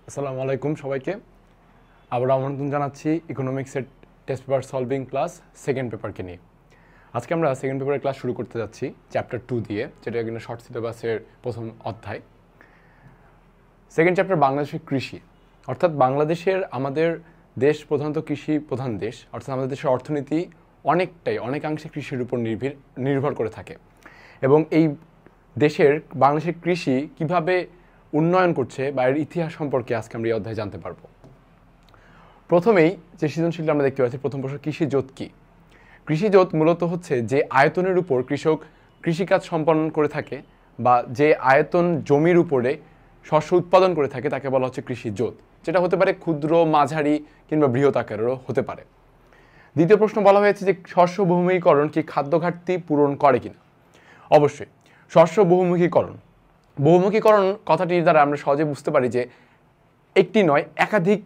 আসসালামু আলাইকুম সবাইকে। আবার আমন্ত্রণ জানাচ্ছি ইকোনমিক্সের test paper solving class second পেপারকে নিয়ে। আজকে আমরা সেকেন্ড পেপারের ক্লাস শুরু করতে যাচ্ছি চ্যাপ্টার 2 দিয়ে, যেটা কিনা শর্ট সিলেবাসের প্রথম অধ্যায়। সেকেন্ড চ্যাপ্টার বাংলাদেশের কৃষি, অর্থাৎ আমাদের দেশ প্রধানত কৃষি প্রধান দেশ, অর্থাৎ আমাদের দেশের অর্থনীতি অনেকাংশে কৃষির উপর নির্ভর করে থাকে। এবং এই বাংলাদেশের কৃষি কিভাবে উন্নয়ন করছে বা এর ইতিহাস সম্পর্কে আজকে আমরা এই অধ্যায়ে জানতে পারবো। প্রথমেই যে সৃজনশীলটা আমরা দেখতে পাচ্ছি, প্রথম প্রশ্ন, কৃষিজোত কি? কৃষিজোত মূলত হচ্ছে যে আয়তনের উপর কৃষক কৃষিকাজ সম্পন্ন করে থাকে বা যে আয়তন জমির উপরে শস্য উৎপাদন করে থাকে তাকে বলা হচ্ছে কৃষিজোত, যেটা হতে পারে ক্ষুদ্র, মাঝারি কিংবা বৃহৎ আকারেরও হতে পারে। দ্বিতীয় প্রশ্ন বলা হয়েছে যে শস্য বহুমুখীকরণ কি খাদ্য ঘাটতি পূরণ করে কিনা? অবশ্যই। শস্য বহুমুখীকরণ কথাটির দ্বারা আমরা সহজে বুঝতে পারি যে একটি নয় একাধিক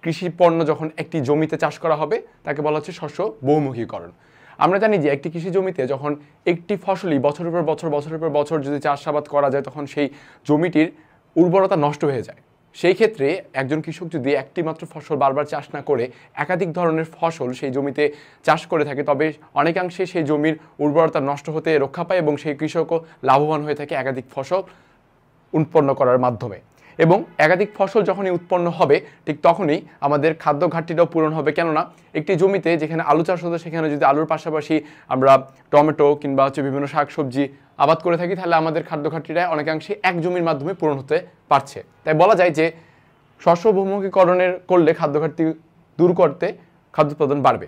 কৃষি পণ্য যখন একটি জমিতে চাষ করা হবে তাকে বলা হচ্ছে শস্য বহুমুখীকরণ। আমরা জানি যে একটি কৃষি জমিতে যখন একটি ফসলই বছরের পর বছর যদি চাষাবাদ করা যায় তখন সেই জমিটির উর্বরতা নষ্ট হয়ে যায়। সেই ক্ষেত্রে একজন কৃষক যদি একটি মাত্র ফসল বারবার চাষ না করে একাধিক ধরনের ফসল সেই জমিতে চাষ করে থাকে তবে অনেকাংশে সেই জমির উর্বরতা নষ্ট হতে রক্ষা পায় এবং সেই কৃষকও লাভবান হয়ে থাকে একাধিক ফসল উৎপন্ন করার মাধ্যমে। এবং একাধিক ফসল যখনই উৎপন্ন হবে ঠিক তখনই আমাদের খাদ্য ঘাটতিটাও পূরণ হবে। কেননা একটি জমিতে যেখানে আলু চাষ হতো সেখানে যদি আলুর পাশাপাশি আমরা টমেটো কিংবা বিভিন্ন শাকসবজি আবাদ করে থাকি তাহলে আমাদের খাদ্য ঘাটতিটা অনেকাংশে এক জমির মাধ্যমে পূরণ হতে পারছে। তাই বলা যায় যে শস্য বহুমুখীকরণের করলে খাদ্য ঘাটতি দূর করতে খাদ্য উৎপাদন বাড়বে।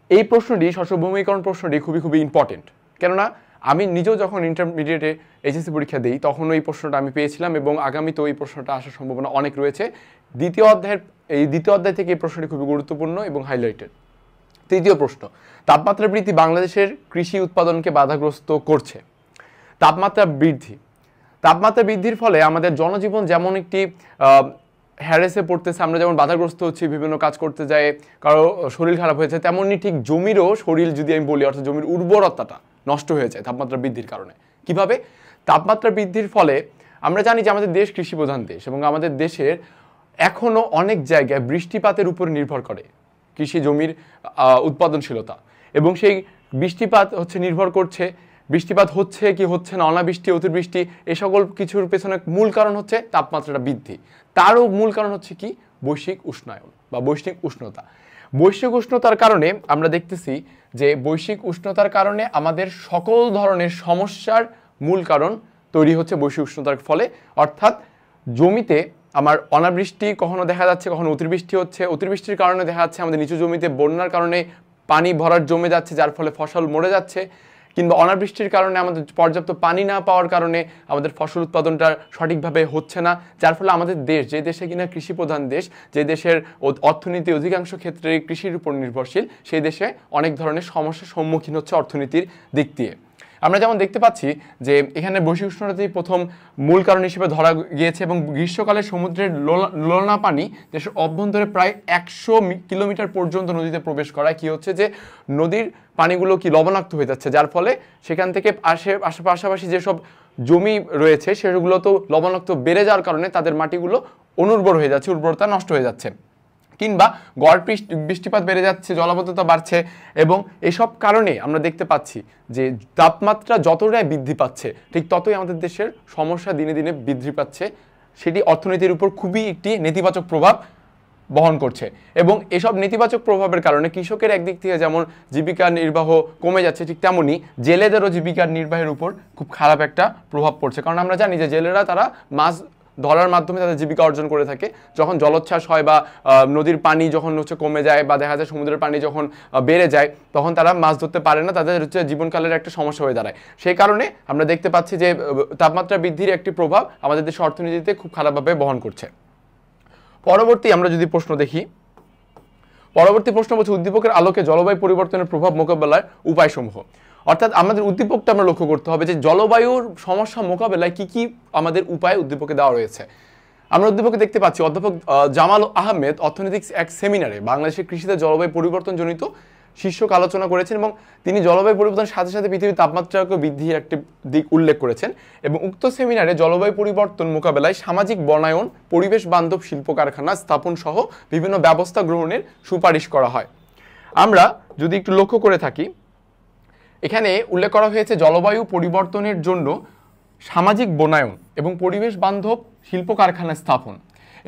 এই প্রশ্নটি, শস্য বহুমুখীকরণ প্রশ্নটি খুবই ইম্পর্টেন্ট। কেননা আমি নিজেও যখন ইন্টারমিডিয়েটে এইচএসসি পরীক্ষা দিই তখন এই প্রশ্নটা আমি পেয়েছিলাম এবং আগামীতেও এই প্রশ্নটা আসার সম্ভাবনা অনেক রয়েছে। দ্বিতীয় অধ্যায় থেকে এই প্রশ্নটি খুবই গুরুত্বপূর্ণ এবং হাইলাইটেড। তৃতীয় প্রশ্ন, তাপমাত্রা বৃদ্ধি বাংলাদেশের কৃষি উৎপাদনকে বাধাগ্রস্ত করছে। তাপমাত্রা বৃদ্ধির ফলে আমাদের জনজীবন যেমন একটি হ্যারেসে পড়তেছে, আমরা যেমন বাধাগ্রস্ত হচ্ছি বিভিন্ন কাজ করতে যায়, কারো শরীর খারাপ হয়েছে, তেমনই ঠিক জমিরও শরীর যদি আমি বলি অর্থাৎ জমির উর্বরতাটা নষ্ট হয়ে যায় তাপমাত্রা বৃদ্ধির কারণে। কিভাবে? তাপমাত্রা বৃদ্ধির ফলে আমরা জানি যে আমাদের দেশ কৃষি প্রধান দেশ এবং আমাদের দেশের এখনও অনেক জায়গায় বৃষ্টিপাতের উপর নির্ভর করে কৃষি জমির উৎপাদনশীলতা। এবং সেই বৃষ্টিপাত নির্ভর করছে, বৃষ্টিপাত হচ্ছে কি হচ্ছে না, অনাবৃষ্টি, অতিবৃষ্টি, এই সকল কিছুর পেছনে মূল কারণ হচ্ছে তাপমাত্রাটা বৃদ্ধি। তারও মূল কারণ হচ্ছে কি? বৈশ্বিক উষ্ণায়ন বা বৈশ্বিক উষ্ণতা। বৈশ্বিক উষ্ণতার কারণে আমরা দেখতেছি যে বৈশ্বিক উষ্ণতার কারণে আমাদের সকল ধরনের সমস্যার মূল কারণ তৈরি হচ্ছে বৈশ্বিক উষ্ণতার ফলে। অর্থাৎ জমিতে আমার অনাবৃষ্টি কখনো দেখা যাচ্ছে, কখনো অতিবৃষ্টি হচ্ছে, অতিবৃষ্টির কারণে দেখা যাচ্ছে আমাদের নিচু জমিতে বন্যার কারণে পানি ভরাট জমে যাচ্ছে যার ফলে ফসল মরে যাচ্ছে, কিংবা অনাবৃষ্টির কারণে আমাদের পর্যাপ্ত পানি না পাওয়ার কারণে আমাদের ফসল উৎপাদনটা সঠিকভাবে হচ্ছে না, যার ফলে আমাদের দেশ, যে দেশে কিনা কৃষি প্রধান দেশ, যে দেশের অর্থনীতি অধিকাংশ ক্ষেত্রে কৃষির উপর নির্ভরশীল, সেই দেশে অনেক ধরনের সমস্যার সম্মুখীন হচ্ছে অর্থনীতির দিক দিয়ে। আমরা যেমন দেখতে পাচ্ছি যে এখানে বৈশ্বিক উষ্ণতাই প্রথম মূল কারণ হিসেবে ধরা গিয়েছে এবং গ্রীষ্মকালে সমুদ্রের লোনা পানি দেশের অভ্যন্তরে প্রায় 100 কিলোমিটার পর্যন্ত নদীতে প্রবেশ করায় কি হচ্ছে যে নদীর পানিগুলো লবণাক্ত হয়ে যাচ্ছে, যার ফলে সেখান থেকে পাশাপাশি যেসব জমি রয়েছে সেগুলো তো লবণাক্ত বেড়ে যাওয়ার কারণে তাদের মাটিগুলো অনুর্বর হয়ে যাচ্ছে, উর্বরতা নষ্ট হয়ে যাচ্ছে, কিংবা গড় বৃষ্টিপাত বেড়ে যাচ্ছে, জলাবদ্ধতা বাড়ছে। এবং এসব কারণে আমরা দেখতে পাচ্ছি যে তাপমাত্রা যতটাই বৃদ্ধি পাচ্ছে ঠিক ততই আমাদের দেশের সমস্যা দিনে দিনে বৃদ্ধি পাচ্ছে, সেটি অর্থনীতির উপর খুবই একটি নেতিবাচক প্রভাব বহন করছে। এবং এসব নেতিবাচক প্রভাবের কারণে কৃষকের একদিক থেকে যেমন জীবিকা নির্বাহ কমে যাচ্ছে, ঠিক তেমনই জেলেদেরও জীবিকার নির্বাহের উপর খুব খারাপ একটা প্রভাব পড়ছে। কারণ আমরা জানি যে জেলেরা তারা মাছ ধরার মাধ্যমে তাদের জীবিকা অর্জন করে থাকে। যখন জলোচ্ছ্বাস হয় বা নদীর পানি যখন কমে যায় বা দেখা যায় সমুদ্রের পানি যখন বেড়ে যায় তখন তারা মাছ ধরতে পারে না, তাদের জীবনকালের একটা সমস্যা হয়ে দাঁড়ায়। সেই কারণে আমরা দেখতে পাচ্ছি যে তাপমাত্রা বৃদ্ধির একটি প্রভাব আমাদের দেশের অর্থনীতিতে খুব খারাপভাবে বহন করছে। পরবর্তী আমরা যদি প্রশ্ন দেখি, পরবর্তী প্রশ্ন বলছে উদ্দীপকের আলোকে জলবায়ু পরিবর্তনের প্রভাব মোকাবেলার উপায়সমূহ। অর্থাৎ আমাদের উদ্দীপকটা আমরা লক্ষ্য করতে হবে যে জলবায়ুর সমস্যা মোকাবেলায় কি কি আমাদের উপায় উদ্দীপকে দেওয়া রয়েছে। আমরা উদ্দীপকে দেখতে পাচ্ছি অধ্যাপক জামাল আহমেদ অর্থনৈতিক্স এক সেমিনারে বাংলাদেশের কৃষিতে জলবায়ু পরিবর্তনজনিত শীর্ষক আলোচনা করেছেন এবং তিনি জলবায়ু পরিবর্তনের সাথে সাথে পৃথিবীর তাপমাত্রাকে বৃদ্ধির একটি দিক উল্লেখ করেছেন এবং উক্ত সেমিনারে জলবায়ু পরিবর্তন মোকাবেলায় সামাজিক বনায়ন, পরিবেশ বান্ধব শিল্প কারখানা স্থাপন সহ বিভিন্ন ব্যবস্থা গ্রহণের সুপারিশ করা হয়। আমরা যদি একটু লক্ষ্য করে থাকি, এখানে উল্লেখ করা হয়েছে জলবায়ু পরিবর্তনের জন্য সামাজিক বনায়ন এবং পরিবেশ বান্ধব শিল্প কারখানা স্থাপন।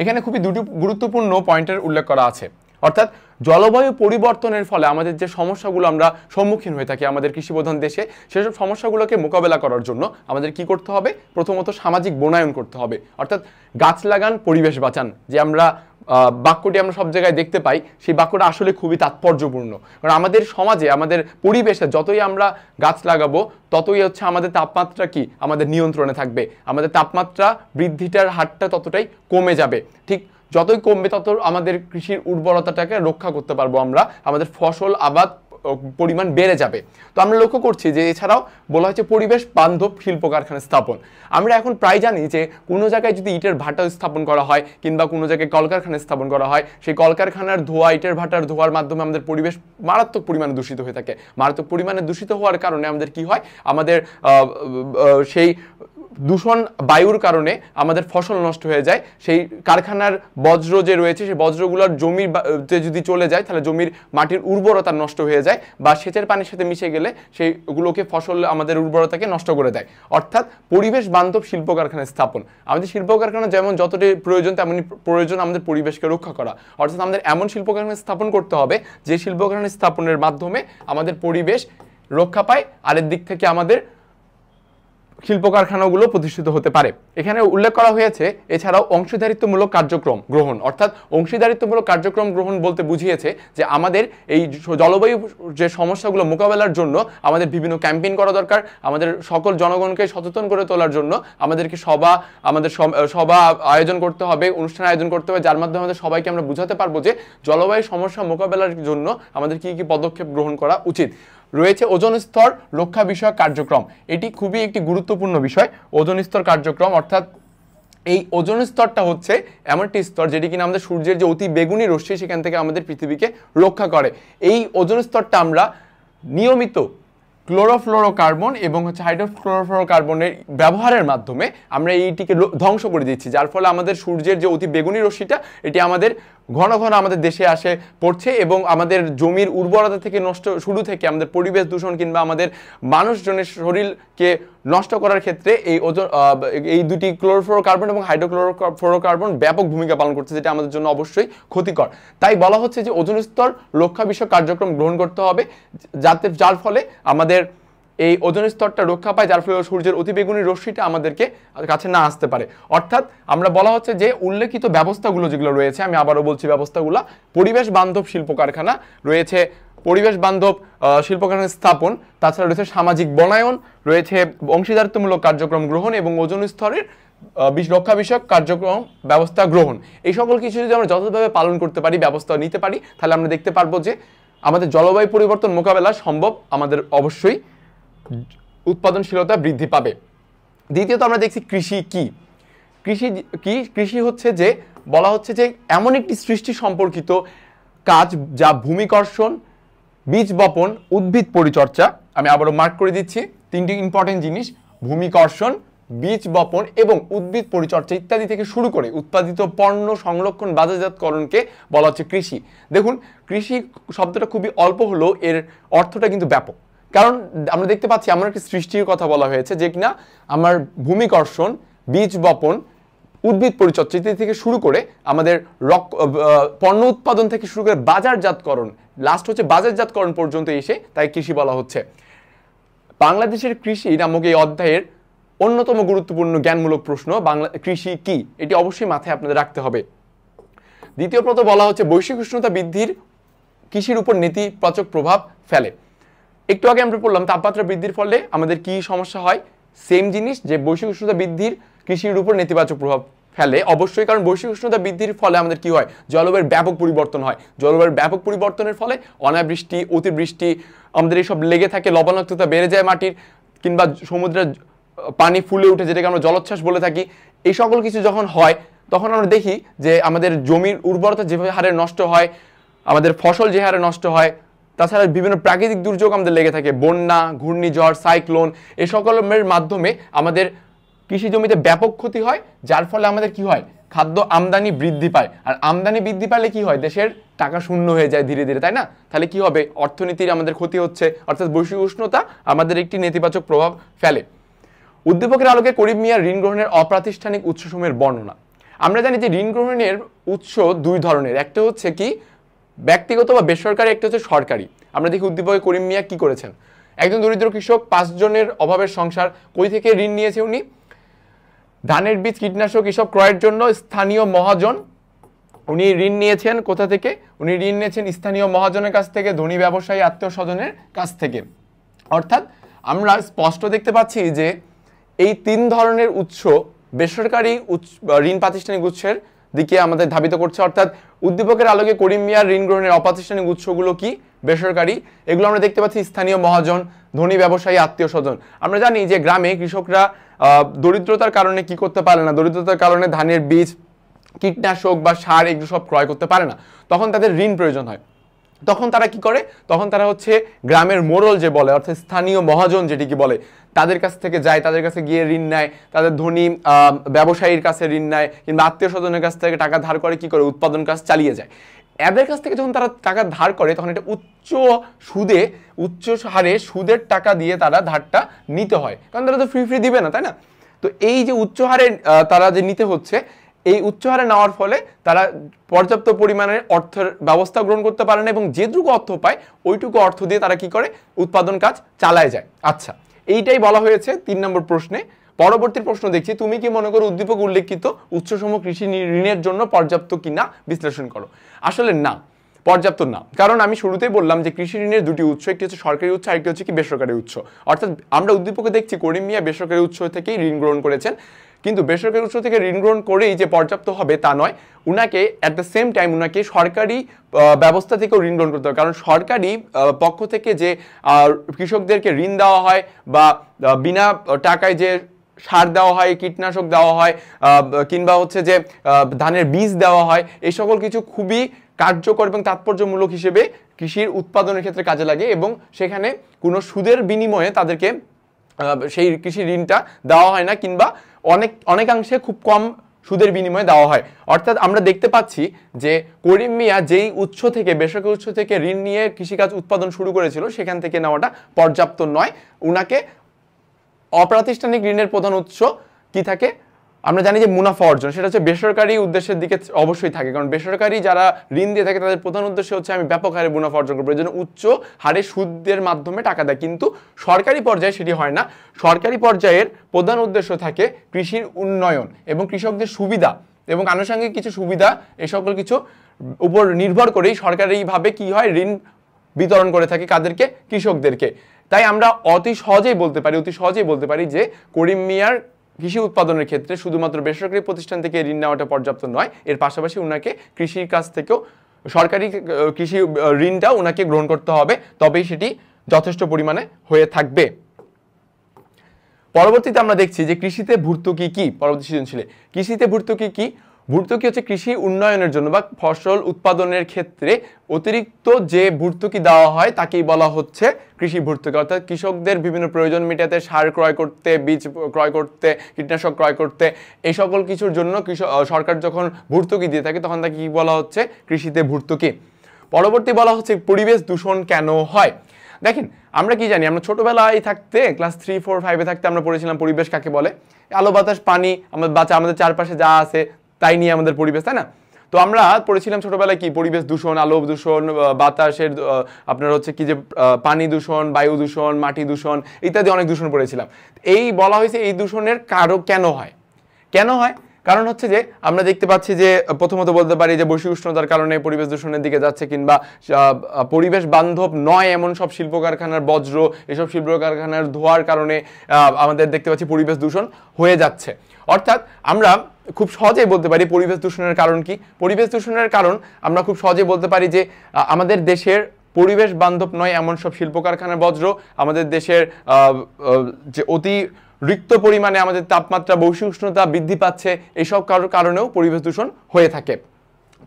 এখানে খুবই দুটি গুরুত্বপূর্ণ পয়েন্টের উল্লেখ করা আছে। অর্থাৎ জলবায়ু পরিবর্তনের ফলে আমাদের যে সমস্যাগুলো আমরা সম্মুখীন হয়ে থাকি আমাদের কৃষিপ্রধান দেশে, সেসব সমস্যাগুলোকে মোকাবেলা করার জন্য আমাদের কি করতে হবে? প্রথমত সামাজিক বনায়ন করতে হবে। অর্থাৎ গাছ লাগান, পরিবেশ বাঁচান, যে আমরা বাক্যটি আমরা সব জায়গায় দেখতে পাই, সেই বাক্যটা আসলে খুবই তাৎপর্যপূর্ণ। কারণ আমাদের সমাজে, আমাদের পরিবেশে যতই আমরা গাছ লাগাবো ততই হচ্ছে আমাদের তাপমাত্রা কি আমাদের নিয়ন্ত্রণে থাকবে, আমাদের তাপমাত্রা বৃদ্ধিটার হারটা ততটাই কমে যাবে। ঠিক যতই কমবে তত আমাদের কৃষির উর্বরতাটাকে রক্ষা করতে পারবো আমরা, আমাদের ফসল আবাদ পরিমাণ বেড়ে যাবে। তো আমরা লক্ষ্য করছি যে এছাড়াও বলা হয়েছে পরিবেশ বান্ধব শিল্প কারখানা স্থাপন। আমরা এখন প্রায় জানি যে কোনো জায়গায় যদি ইটের ভাটা স্থাপন করা হয় কিংবা কোনো জায়গায় কলকারখানা স্থাপন করা হয়, সেই কলকারখানার ধোঁয়া, ইটের ভাটার ধোঁয়ার মাধ্যমে আমাদের পরিবেশ মারাত্মক পরিমাণে দূষিত হয়ে থাকে। মারাত্মক পরিমাণে দূষিত হওয়ার কারণে আমাদের কি হয়? আমাদের সেই দূষণ বায়ুর কারণে আমাদের ফসল নষ্ট হয়ে যায়। সেই কারখানার বজ্র যে রয়েছে, সেই বজ্রগুলোর জমির যদি চলে যায় তাহলে জমির মাটির উর্বরতা নষ্ট হয়ে যায়, বা সেচের পানির সাথে মিশে গেলে সেইগুলোকে ফসল আমাদের উর্বরতাকে নষ্ট করে দেয়। অর্থাৎ পরিবেশ বান্ধব শিল্প কারখানা স্থাপন। আমাদের শিল্প কারখানা যেমন যতটি প্রয়োজন তেমনি প্রয়োজন আমাদের পরিবেশকে রক্ষা করা। অর্থাৎ আমাদের এমন শিল্প কারখানা স্থাপন করতে হবে যে শিল্প কারখানা স্থাপনের মাধ্যমে আমাদের পরিবেশ রক্ষা পায়, আরেক দিক থেকে আমাদের শিল্প কারখানাগুলো প্রতিষ্ঠিত হতে পারে। এখানে উল্লেখ করা হয়েছে এছাড়াও অংশীদারিত্বমূলক কার্যক্রম গ্রহণ। অর্থাৎ অংশীদারিত্বমূলক কার্যক্রম গ্রহণ বলতে বুঝিয়েছে যে আমাদের এই জলবায়ু যে সমস্যাগুলো মোকাবেলার জন্য আমাদের বিভিন্ন ক্যাম্পেইন করা দরকার, আমাদের সকল জনগণকে সচেতন করে তোলার জন্য আমাদেরকে সভা আয়োজন করতে হবে, অনুষ্ঠান আয়োজন করতে হবে, যার মাধ্যমে আমাদের সবাইকে আমরা বুঝাতে পারবো যে জলবায়ু সমস্যা মোকাবেলার জন্য আমাদের কি কি পদক্ষেপ গ্রহণ করা উচিত। রয়েছে ওজোন স্তর রক্ষা বিষয়ক কার্যক্রম। এটি খুবই একটি গুরুত্বপূর্ণ বিষয়, ওজোন স্তর কার্যক্রম। অর্থাৎ এই ওজোন স্তরটা হচ্ছে এমন একটি স্তর যেটি কিনা আমাদের সূর্যের যে অতি বেগুনি রশ্মি সেখান থেকে আমাদের পৃথিবীকে রক্ষা করে। এই ওজোন স্তরটা আমরা নিয়মিত ক্লোরোফ্লোরোকার্বন এবং হাইড্রোফ্লোরোকার্বনের ব্যবহারের মাধ্যমে আমরা এইটিকে ধ্বংস করে দিচ্ছি, যার ফলে আমাদের সূর্যের যে অতি বেগুনি রশ্মিটা এটি আমাদের ঘন ঘন আমাদের দেশে আসে পড়ছে এবং আমাদের জমির উর্বরতা থেকে শুরু থেকে আমাদের পরিবেশ দূষণ কিংবা আমাদের মানুষজনের শরীরকে নষ্ট করার ক্ষেত্রে এই দুটি ক্লোরোফ্লোরোকার্বন এবং হাইড্রোক্লোরোফ্লোরোকার্বন ব্যাপক ভূমিকা পালন করছে, যেটা আমাদের জন্য অবশ্যই ক্ষতিকর। তাই বলা হচ্ছে যে ওজোন স্তর রক্ষা বিষয়ক কার্যক্রম গ্রহণ করতে হবে, যার ফলে আমাদের এই ওজোন স্তরটা রক্ষা পায়, যার ফলে সূর্যের অতিবেগুনি রশ্মিটা আমাদেরকে কাছে না আসতে পারে। অর্থাৎ আমরা বলা হচ্ছে যে উল্লেখিত ব্যবস্থাগুলো যেগুলো রয়েছে, আমি আবারও বলছি ব্যবস্থাগুলো, পরিবেশ বান্ধব শিল্প কারখানা রয়েছে, পরিবেশ বান্ধব শিল্প কারখানা স্থাপন, তাছাড়া রয়েছে সামাজিক বনায়ন, রয়েছে অংশীদারিত্বমূলক কার্যক্রম গ্রহণ এবং ওজোন স্তরের রক্ষা বিষয়ক কার্যক্রম ব্যবস্থা গ্রহণ। এই সকল কিছু যদি আমরা যথাযথভাবে পালন করতে পারি, ব্যবস্থা নিতে পারি, তাহলে আমরা দেখতে পারবো যে আমাদের জলবায়ু পরিবর্তন মোকাবেলা সম্ভব, আমাদের অবশ্যই উৎপাদনশীলতা বৃদ্ধি পাবে। দ্বিতীয়ত আমরা দেখছি কৃষি কি। কৃষি হচ্ছে যে বলা হচ্ছে যে এমন একটি সৃষ্টি সম্পর্কিত কাজ যা ভূমিকর্ষণ, বীজ বপন, উদ্ভিদ পরিচর্যা, আমি আবারও মার্ক করে দিচ্ছি তিনটি ইম্পর্টেন্ট জিনিস, ভূমিকর্ষণ, বীজ বপন এবং উদ্ভিদ পরিচর্যা ইত্যাদি থেকে শুরু করে উৎপাদিত পণ্য সংরক্ষণ, বাজারজাতকরণকে বলা হচ্ছে কৃষি। দেখুন, কৃষি শব্দটা খুবই অল্প হলেও এর অর্থটা কিন্তু ব্যাপক। কারণ আমরা দেখতে পাচ্ছি এমন একটি সৃষ্টির কথা বলা হয়েছে যে কিনা আমার ভূমিকর্ষণ, বীজ বপন, উদ্ভিদ পরিচর্যা ইত্যাদি থেকে শুরু করে আমাদের পণ্য উৎপাদন থেকে শুরু করে বাজারজাতকরণ, লাস্ট হচ্ছে বাজারজাতকরণ পর্যন্ত এসে তাই কৃষি বলা হচ্ছে। বাংলাদেশের কৃষি নামক এই অধ্যায়ের অন্যতম গুরুত্বপূর্ণ জ্ঞানমূলক প্রশ্ন, কৃষি কি, এটি অবশ্যই মাথায় আপনাদের রাখতে হবে। দ্বিতীয় প্রশ্ন বলা হচ্ছে বৈশ্বিক উষ্ণতা বৃদ্ধির কৃষির উপর নেতিবাচক প্রভাব ফেলে। একটু আগে আমরা পড়লাম তাপমাত্রা বৃদ্ধির ফলে আমাদের কি সমস্যা হয়, সেম জিনিস যে বৈশ্বিক উষ্ণতা বৃদ্ধির কৃষির উপর নেতিবাচক প্রভাব ফেলে অবশ্যই, কারণ বৈশ্বিক উষ্ণতা বৃদ্ধির ফলে আমাদের কি হয়, জলবায়ুর ব্যাপক পরিবর্তন হয়। জলবায়ুর ব্যাপক পরিবর্তনের ফলে অনাবৃষ্টি, অতিবৃষ্টি আমাদের এইসব লেগে থাকে, লবণাক্ততা বেড়ে যায় মাটির, কিংবা সমুদ্রের পানি ফুলে উঠে যেটাকে আমরা জলোচ্ছ্বাস বলে থাকি। এই সকল কিছু যখন হয় তখন আমরা দেখি যে আমাদের জমির উর্বরতা যেভাবে হারে নষ্ট হয়, আমাদের ফসল যে হারে নষ্ট হয়, তাছাড়া বিভিন্ন প্রাকৃতিক দুর্যোগ আমাদের লেগে থাকে, বন্যা, ঘূর্ণিঝড়, সাইক্লোন, এ সকলের মাধ্যমে আমাদের কৃষি জমিতে ব্যাপক ক্ষতি হয়, যার ফলে আমাদের কি হয়, খাদ্য আমদানি বৃদ্ধি পায়। আর আমদানি বৃদ্ধি পালে কি হয়, দেশের টাকা শূন্য হয়ে যায় ধীরে ধীরে, তাই না? তাহলে কি হবে, অর্থনীতির আমাদের ক্ষতি হচ্ছে, অর্থাৎ বৈশ্বিক উষ্ণতা আমাদের একটি নেতিবাচক প্রভাব ফেলে। উদ্দীপকের আলোকে করিম মিয়ার ঋণ গ্রহণের অপ্রাতিষ্ঠানিক উৎসসমূহের বর্ণনা। আমরা জানি যে ঋণ গ্রহণের উৎস দুই ধরনের, একটা হচ্ছে কি ব্যক্তিগত বা বেসরকারি, একটা হচ্ছে সরকারি। আমরা দেখি উদ্দীপকে করিম মিয়া কি করেছেন। একজন দরিদ্র কৃষক, 5 জনের অভাবের সংসার, কই থেকে ঋণ নিয়েছে উনি? ধানের বীজ, কীটনাশক এসব ক্রয়ের জন্য স্থানীয় মহাজন উনি ঋণ নিয়েছেন। কোথা থেকে? উনি ঋণ নিয়েছেন স্থানীয় মহাজনের কাছ থেকে, ধনী ব্যবসায়ী, আত্মীয় স্বজনের কাছ থেকে। অর্থাৎ আমরা স্পষ্ট দেখতে পাচ্ছি যে এই 3 ধরনের উৎস বেসরকারি ঋণ প্রাতিষ্ঠানিক উৎসের দিকে আমাদের ধাবিত করছে। অর্থাৎ উদ্দীপকের আলোকে করিম মিয়ার ঋণ গ্রহণের অপ্রাতিষ্ঠানিক উৎসগুলো কি? বেসরকারি। এগুলো আমরা দেখতে পাচ্ছি স্থানীয় মহাজন, ধনী ব্যবসায়ী, আত্মীয় স্বজন। আমরা জানি যে গ্রামে কৃষকরা দরিদ্রতার কারণে কি করতে পারে না, দরিদ্রতার কারণে ধানের বীজ, কীটনাশক বা সার এগুলো সব ক্রয় করতে পারে না, তখন তাদের ঋণ প্রয়োজন হয়। তখন তারা কি করে, তখন তারা হচ্ছে গ্রামের মোড়ল যে বলে, অর্থাৎ স্থানীয় মহাজন যেটিকে বলে, তাদের কাছ থেকে যায়, তাদের কাছে গিয়ে ঋণ নেয়, তাদের ধনী ব্যবসায়ীর কাছে ঋণ নেয়, কিংবা আত্মীয় স্বজনের কাছ থেকে টাকা ধার করে কি করে, উৎপাদন কাজ চালিয়ে যায়। এদের কাছ থেকে যখন তারা টাকা ধার করে, তখন এটা উচ্চ হারে সুদের টাকা দিয়ে তারা ধারটা নিতে হয়, কারণ তারা তো ফ্রি দিবে না, তাই না? তো এই যে উচ্চ হারে তারা যে নিতে হচ্ছে, এই উচ্চ হারে নেওয়ার ফলে তারা পর্যাপ্ত পরিমাণের অর্থের ব্যবস্থা গ্রহণ করতে পারে না, এবং যেটুকু অর্থ পায় ওইটুকু অর্থ দিয়ে তারা কি করে, উৎপাদন কাজ চালায় যায়। আচ্ছা, এইটাই বলা হয়েছে 3 নম্বর প্রশ্নে। পরবর্তী প্রশ্ন দেখছি, তুমি কি মনে করো উদ্দীপক উল্লেখিত উৎসসমূহ কৃষি ঋণের জন্য পর্যাপ্ত কিনা বিশ্লেষণ করো। আসলে না, পর্যাপ্ত না। কারণ আমি শুরুতেই বললাম যে কৃষি ঋণের 2টি উৎস, একটি হচ্ছে সরকারি উৎস, আরেকটি হচ্ছে কি বেসরকারি উৎস। অর্থাৎ আমরা উদ্দীপকে দেখছি করিম মিয়া বেসরকারি উৎস থেকেই ঋণ গ্রহণ করেছেন, কিন্তু বেসরকারি উৎস থেকে ঋণ গ্রহণ করেই যে পর্যাপ্ত হবে তা নয়, উনাকে অ্যাট দ্য সেম টাইম উনাকে সরকারি ব্যবস্থা থেকেও ঋণ গ্রহণ করতে হবে। কারণ সরকারি পক্ষ থেকে যে কৃষকদেরকে ঋণ দেওয়া হয় বা বিনা টাকায় যে সার দেওয়া হয়, কীটনাশক দেওয়া হয়, কিংবা হচ্ছে যে ধানের বীজ দেওয়া হয়, এই সকল কিছু খুবই কার্যকর এবং তাৎপর্যমূলক হিসেবে কৃষির উৎপাদনের ক্ষেত্রে কাজে লাগে, এবং সেখানে কোনো সুদের বিনিময়ে তাদেরকে সেই কৃষি ঋণটা দেওয়া হয় না, কিংবা অনেকাংশে খুব কম সুদের বিনিময়ে দেওয়া হয়। অর্থাৎ আমরা দেখতে পাচ্ছি যে করিম মিয়া যেই উৎস থেকে, বেসরকারি উৎস থেকে ঋণ নিয়ে কৃষিকাজ উৎপাদন শুরু করেছিল, সেখান থেকে নেওয়াটা পর্যাপ্ত নয়। উনাকে অপ্রাতিষ্ঠানিক ঋণের প্রধান উৎস কি থাকে? আমরা জানি যে মুনাফা অর্জন, সেটা হচ্ছে বেসরকারি উদ্দেশ্যের দিকে অবশ্যই থাকে, কারণ বেসরকারি যারা ঋণ দিয়ে থাকে তাদের প্রধান উদ্দেশ্য হচ্ছে আমি ব্যাপক হারে মুনাফা অর্জন করবো, এই জন্য উচ্চ হারে সুদের মাধ্যমে টাকা দেয়। কিন্তু সরকারি পর্যায়ে সেটি হয় না। সরকারি পর্যায়ের প্রধান উদ্দেশ্য থাকে কৃষির উন্নয়ন এবং কৃষকদের সুবিধা এবং আনুষঙ্গিক কিছু সুবিধা, এই সকল কিছু উপর নির্ভর করেই সরকারিভাবে কি হয়, ঋণ বিতরণ করে থাকে কাদেরকে? কৃষকদেরকে। তাই আমরা অতি সহজেই বলতে পারি যে করিম মিয়ার কৃষি উৎপাদনের ক্ষেত্রে শুধুমাত্র বেসরকারি প্রতিষ্ঠান থেকে ঋণ নেওয়াটা পর্যাপ্ত নয়, এর পাশাপাশি উনাকে কৃষির কাছ থেকেও সরকারি কৃষি ঋণটা উনাকে গ্রহণ করতে হবে, তবেই সেটি যথেষ্ট পরিমাণে হয়ে থাকবে। পরবর্তীতে আমরা দেখছি যে কৃষিতে ভর্তুকি কি। পরবর্তী সৃজনশীলে কৃষিতে ভর্তুকি কি? ভর্তুকি হচ্ছে কৃষি উন্নয়নের জন্য বা ফসল উৎপাদনের ক্ষেত্রে অতিরিক্ত যে ভর্তুকি দেওয়া হয় তাকেই বলা হচ্ছে কৃষি ভর্তুকি। অর্থাৎ কৃষকদের বিভিন্ন প্রয়োজন মেটাতে, সার ক্রয় করতে, বীজ ক্রয় করতে, কীটনাশক ক্রয় করতে, এই সকল কিছুর জন্য সরকার যখন ভর্তুকি দিয়ে থাকে তখন তাকে কি বলা হচ্ছে? কৃষিতে ভর্তুকি। পরবর্তী বলা হচ্ছে পরিবেশ দূষণ কেন হয়। দেখেন, আমরা কি জানি, আমরা ছোটবেলায় থাকতে ক্লাস 3, 4, 5 থাকতে আমরা পড়েছিলাম পরিবেশ কাকে বলে। আলো বাতাস পানি, আমাদের চারপাশে যা আছে তাই নিয়ে আমাদের পরিবেশ, তাই না? তো আমরা পড়েছিলাম ছোটবেলায় কি পরিবেশ দূষণ, আলো দূষণ, বাতাসের আপনার হচ্ছে কি যে পানি দূষণ, বায়ু দূষণ, মাটি দূষণ ইত্যাদি অনেক দূষণ পড়েছিলাম। এই বলা হয়েছে এই দূষণের কারণ কেন হয়। কারণ হচ্ছে যে আমরা দেখতে পাচ্ছি যে প্রথমত বলতে পারি যে বৈশ্বিক উষ্ণতার কারণে পরিবেশ দূষণের দিকে যাচ্ছে, কিংবা পরিবেশ বান্ধব নয় এমন সব শিল্প কারখানার বজ্র, এসব শিল্প কারখানার ধোঁয়ার কারণে আমাদের দেখতে পাচ্ছি পরিবেশ দূষণ হয়ে যাচ্ছে। অর্থাৎ আমরা খুব সহজেই বলতে পারি পরিবেশ দূষণের কারণ কি। পরিবেশ দূষণের কারণ আমরা খুব সহজেই বলতে পারি যে আমাদের দেশের পরিবেশ বান্ধব নয় এমন সব শিল্প কারখানার বজ্র, আমাদের দেশের যে অতিরিক্ত পরিমাণে আমাদের তাপমাত্রা, বৈশ্বিক উষ্ণতা বৃদ্ধি পাচ্ছে, এইসব কারণেও পরিবেশ দূষণ হয়ে থাকে।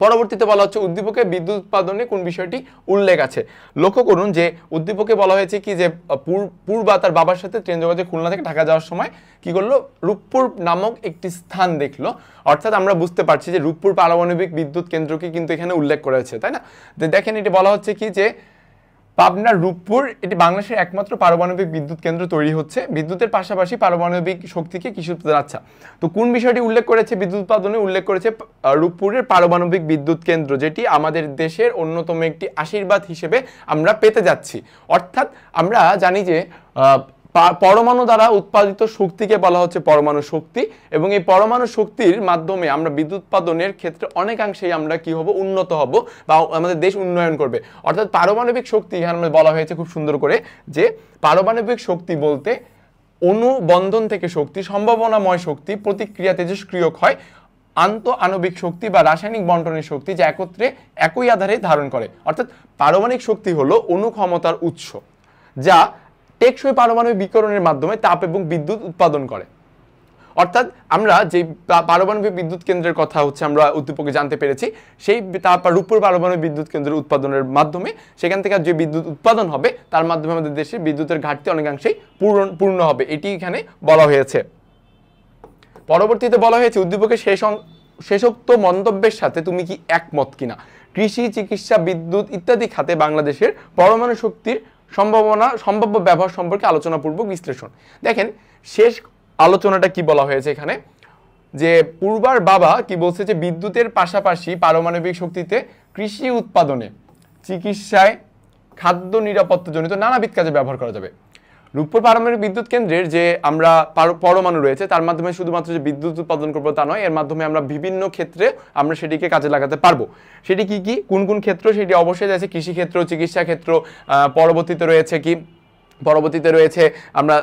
পরবর্তীতে বলা হচ্ছে উদ্দীপকে বিদ্যুৎ উৎপাদনে কোন বিষয়টি উল্লেখ আছে। লক্ষ্য করুন যে উদ্দীপকে বলা হয়েছে কি যে পূর্বা তার বাবার সাথে ট্রেন যোগাযোগ খুলনা থেকে ঢাকা যাওয়ার সময় কি করলো, রূপপুর নামক একটি স্থান দেখলো। অর্থাৎ আমরা বুঝতে পারছি যে রূপপুর পারমাণবিক বিদ্যুৎ কেন্দ্রকে কিন্তু এখানে উল্লেখ করেছে, তাই না? দেখেন এটি বলা হচ্ছে কি যে পাবনার রূপপুর এটি বাংলাদেশের একমাত্র পারমাণবিক বিদ্যুৎ কেন্দ্র তৈরি হচ্ছে, বিদ্যুতের পাশাপাশি পারমাণবিক শক্তিকে কৃষি উৎপাদন। আচ্ছা, তো কোন বিষয়টি উল্লেখ করেছে? বিদ্যুৎ উৎপাদনে উল্লেখ করেছে রূপপুরের পারমাণবিক বিদ্যুৎ কেন্দ্র, যেটি আমাদের দেশের অন্যতম একটি আশীর্বাদ হিসেবে আমরা পেতে যাচ্ছি। অর্থাৎ আমরা জানি যে পরমাণু দ্বারা উৎপাদিত শক্তিকে বলা হচ্ছে পরমাণু শক্তি, এবং এই পরমাণু শক্তির মাধ্যমে আমরা বিদ্যুৎ উৎপাদনের ক্ষেত্রে অনেকাংশেই আমরা কি হব, উন্নত হব, বা আমাদের দেশ উন্নয়ন করবে। অর্থাৎ পারমাণবিক শক্তি এখানে বলা হয়েছে খুব সুন্দর করে যে পারমাণবিক শক্তি বলতে অণু বন্ধন থেকে শক্তি, সম্ভাবনাময় শক্তি, প্রতিক্রিয়া তেজস্ক্রিয়ক হয়, আন্তঃআণবিক শক্তি বা রাসায়নিক বন্টনের শক্তি, যা একত্রে একই আধারে ধারণ করে। অর্থাৎ পারমাণবিক শক্তি হলো অণু ক্ষমতার উৎস, যা টেকসই পারমাণবিক বিকিরণের মাধ্যমে তাপ এবং বিদ্যুৎ উৎপাদন করে। অর্থাৎ আমরা যে পারমাণবিক বিদ্যুৎ কেন্দ্রের কথা হচ্ছে আমরা উদ্দীপকে জানতে পেরেছি, সেই রূপপুর পারমাণবিক বিদ্যুৎ কেন্দ্রের উৎপাদনের মাধ্যমে সেখান থেকে যে বিদ্যুৎ উৎপাদন হবে তার মাধ্যমে আমাদের দেশে বিদ্যুতের ঘাটতি অনেকাংশেই পূর্ণ হবে, এটি এখানে বলা হয়েছে। পরবর্তীতে বলা হয়েছে উদ্দীপকের শেষোক্ত মন্তব্যের সাথে তুমি কি একমত কিনা? কৃষি, চিকিৎসা, বিদ্যুৎ ইত্যাদি খাতে বাংলাদেশের পরমাণু শক্তির সম্ভাব্য ব্যবহার সম্পর্কে আলোচনাপূর্বক বিশ্লেষণ। দেখেন শেষ আলোচনাটা কি বলা হয়েছে এখানে, যে পূর্বার বাবা কি বলছে যে বিদ্যুতের পাশাপাশি পারমাণবিক শক্তিতে কৃষি উৎপাদনে, চিকিৎসায়, খাদ্য নিরাপত্তাজনিত নানাবিধ কাজে ব্যবহার করা যাবে। রূপপুর পারমাণবিক বিদ্যুৎ কেন্দ্রের যে আমরা পরমাণু রয়েছে তার মাধ্যমে শুধুমাত্র যে বিদ্যুৎ উৎপাদন করবো তা নয়, এর মাধ্যমে আমরা বিভিন্ন ক্ষেত্রে আমরা সেটিকে কাজে লাগাতে পারবো। সেটি কি কি, কোন কোন ক্ষেত্র, সেটি অবশ্যই আছে কৃষি ক্ষেত্র, চিকিৎসা ক্ষেত্র, পরবর্তীতে রয়েছে আমরা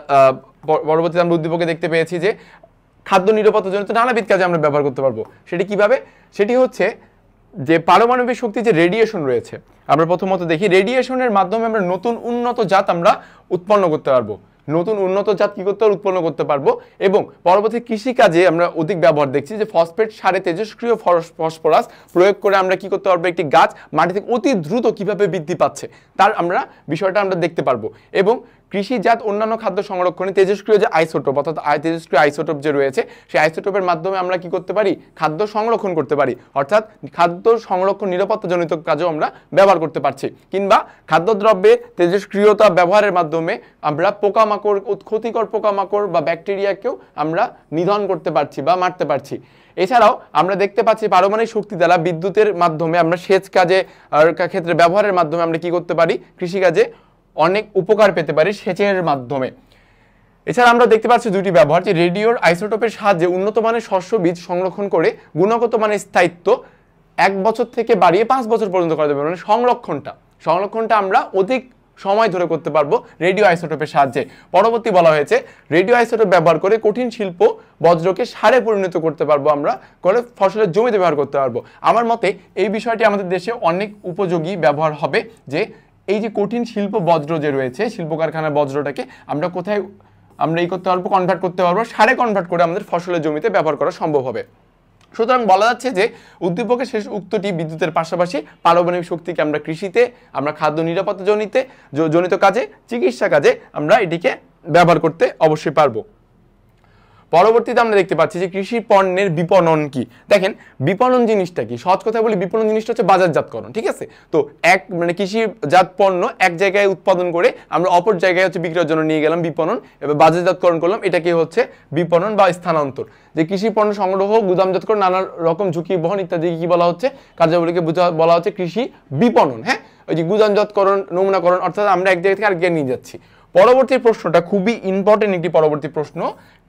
উদ্দীপকে দেখতে পেয়েছি যে খাদ্য নিরাপত্তাজনিত নানাবিধ কাজে আমরা ব্যবহার করতে পারবো। সেটি কিভাবে? সেটি হচ্ছে যে পারমাণবিক শক্তি যে রেডিয়েশন রয়েছে, আমরা প্রথমত দেখি রেডিয়েশনের মাধ্যমে আমরা নতুন উন্নত জাত আমরা উৎপন্ন করতে পারবো, উৎপন্ন করতে পারবো। এবং পরবর্তী কৃষিকাজে আমরা অধিক ব্যবহার দেখছি যে ফসফেট সারে তেজস্ক্রিয় ফসফরাস প্রয়োগ করে আমরা কি করতে পারবো, একটি গাছ মাটি থেকে অতি দ্রুত কিভাবে বৃদ্ধি পাচ্ছে তার বিষয়টা আমরা দেখতে পারবো। এবং কৃষিজাত অন্যান্য খাদ্য সংরক্ষণে তেজস্ক্রিয় যে আইসোটোপ, অর্থাৎ তেজস্ক্রিয় আইসোটোপ যে রয়েছে, সেই আইসোটোপের মাধ্যমে আমরা কি করতে পারি, খাদ্য সংরক্ষণ করতে পারি। অর্থাৎ খাদ্য সংরক্ষণ নিরাপত্তাজনিত কাজেও আমরা ব্যবহার করতে পারছি। কিংবা খাদ্যদ্রব্যে তেজস্ক্রিয়তা ব্যবহারের মাধ্যমে আমরা পোকামাকড়, ক্ষতিকর পোকামাকড় বা ব্যাকটেরিয়াকেও আমরা নিধন করতে পারছি বা মারতে পারছি। এছাড়াও আমরা দেখতে পাচ্ছি পারমাণবিক শক্তি দ্বারা বিদ্যুতের মাধ্যমে আমরা সেচ কাজে ক্ষেত্রে ব্যবহারের মাধ্যমে আমরা কি করতে পারি, কৃষিকাজে অনেক উপকার পেতে পারি সেচের মাধ্যমে। এছাড়া আমরা দেখতে পাচ্ছি দুটি ব্যবহার, যে রেডিওর আইসোটোপের সাহায্যে উন্নত মানের শস্য বীজ সংরক্ষণ করে গুণগত মানের স্থায়িত্ব 1 বছর থেকে বাড়িয়ে 5 বছর পর্যন্ত করা যাবে। মানে সংরক্ষণটা আমরা অধিক সময় ধরে করতে পারবো রেডিও আইসোটোপের সাহায্যে। পরবর্তী বলা হয়েছে রেডিও আইসোটোপ ব্যবহার করে কঠিন শিল্প বজ্রকে সারে পরিণত করতে পারবো, আমরা করে ফসলের জমিতে ব্যবহার করতে পারবো। আমার মতে এই বিষয়টি আমাদের দেশে অনেক উপযোগী ব্যবহার হবে, যে এই যে কঠিন শিল্প বজ্র যে রয়েছে, শিল্প কারখানার বজ্রটাকে আমরা কোথায় করতে পারবো, কনভার্ট করতে পারবো, সারে কনভার্ট করে আমাদের ফসলের জমিতে ব্যবহার করা সম্ভব হবে। সুতরাং বলা যাচ্ছে যে উদ্দীপকের শেষ উক্তটি বিদ্যুতের পাশাপাশি পারমাণবিক শক্তিকে আমরা কৃষিতে, আমরা খাদ্য নিরাপত্তা জনিত কাজে, চিকিৎসা কাজে আমরা এটিকে ব্যবহার করতে অবশ্যই পারবো। পরবর্তীতে আমরা দেখতে পাচ্ছি যে কৃষি পণ্যের বিপণন কি। দেখেন বিপণন জিনিসটা কি, সহজ কথা বলি, বিপণন জিনিসটা হচ্ছে বাজারজাতকরণ, ঠিক আছে? তো কৃষিজাত পণ্য এক জায়গায় উৎপাদন করে আমরা অপর জায়গায় বিক্রয়ের জন্য নিয়ে গেলাম, বিপণন, এবার বাজারজাতকরণ করলাম, এটাকে হচ্ছে বিপণন বা স্থানান্তর। যে কৃষি পণ্য সংগ্রহ, গুদামজাতকরণ, নানা রকম ঝুঁকি বহন ইত্যাদি কি বলা হচ্ছে, কার্যাবলীকে বলা হচ্ছে কৃষি বিপণন। হ্যাঁ, ওই যে গুদামজাতকরণ, নমুনাকরণ, অর্থাৎ আমরা এক জায়গা থেকে আরেক জায়গায় নিয়ে যাচ্ছি। পরবর্তী প্রশ্নটা খুবই ইম্পর্টেন্ট একটি পরবর্তী প্রশ্ন,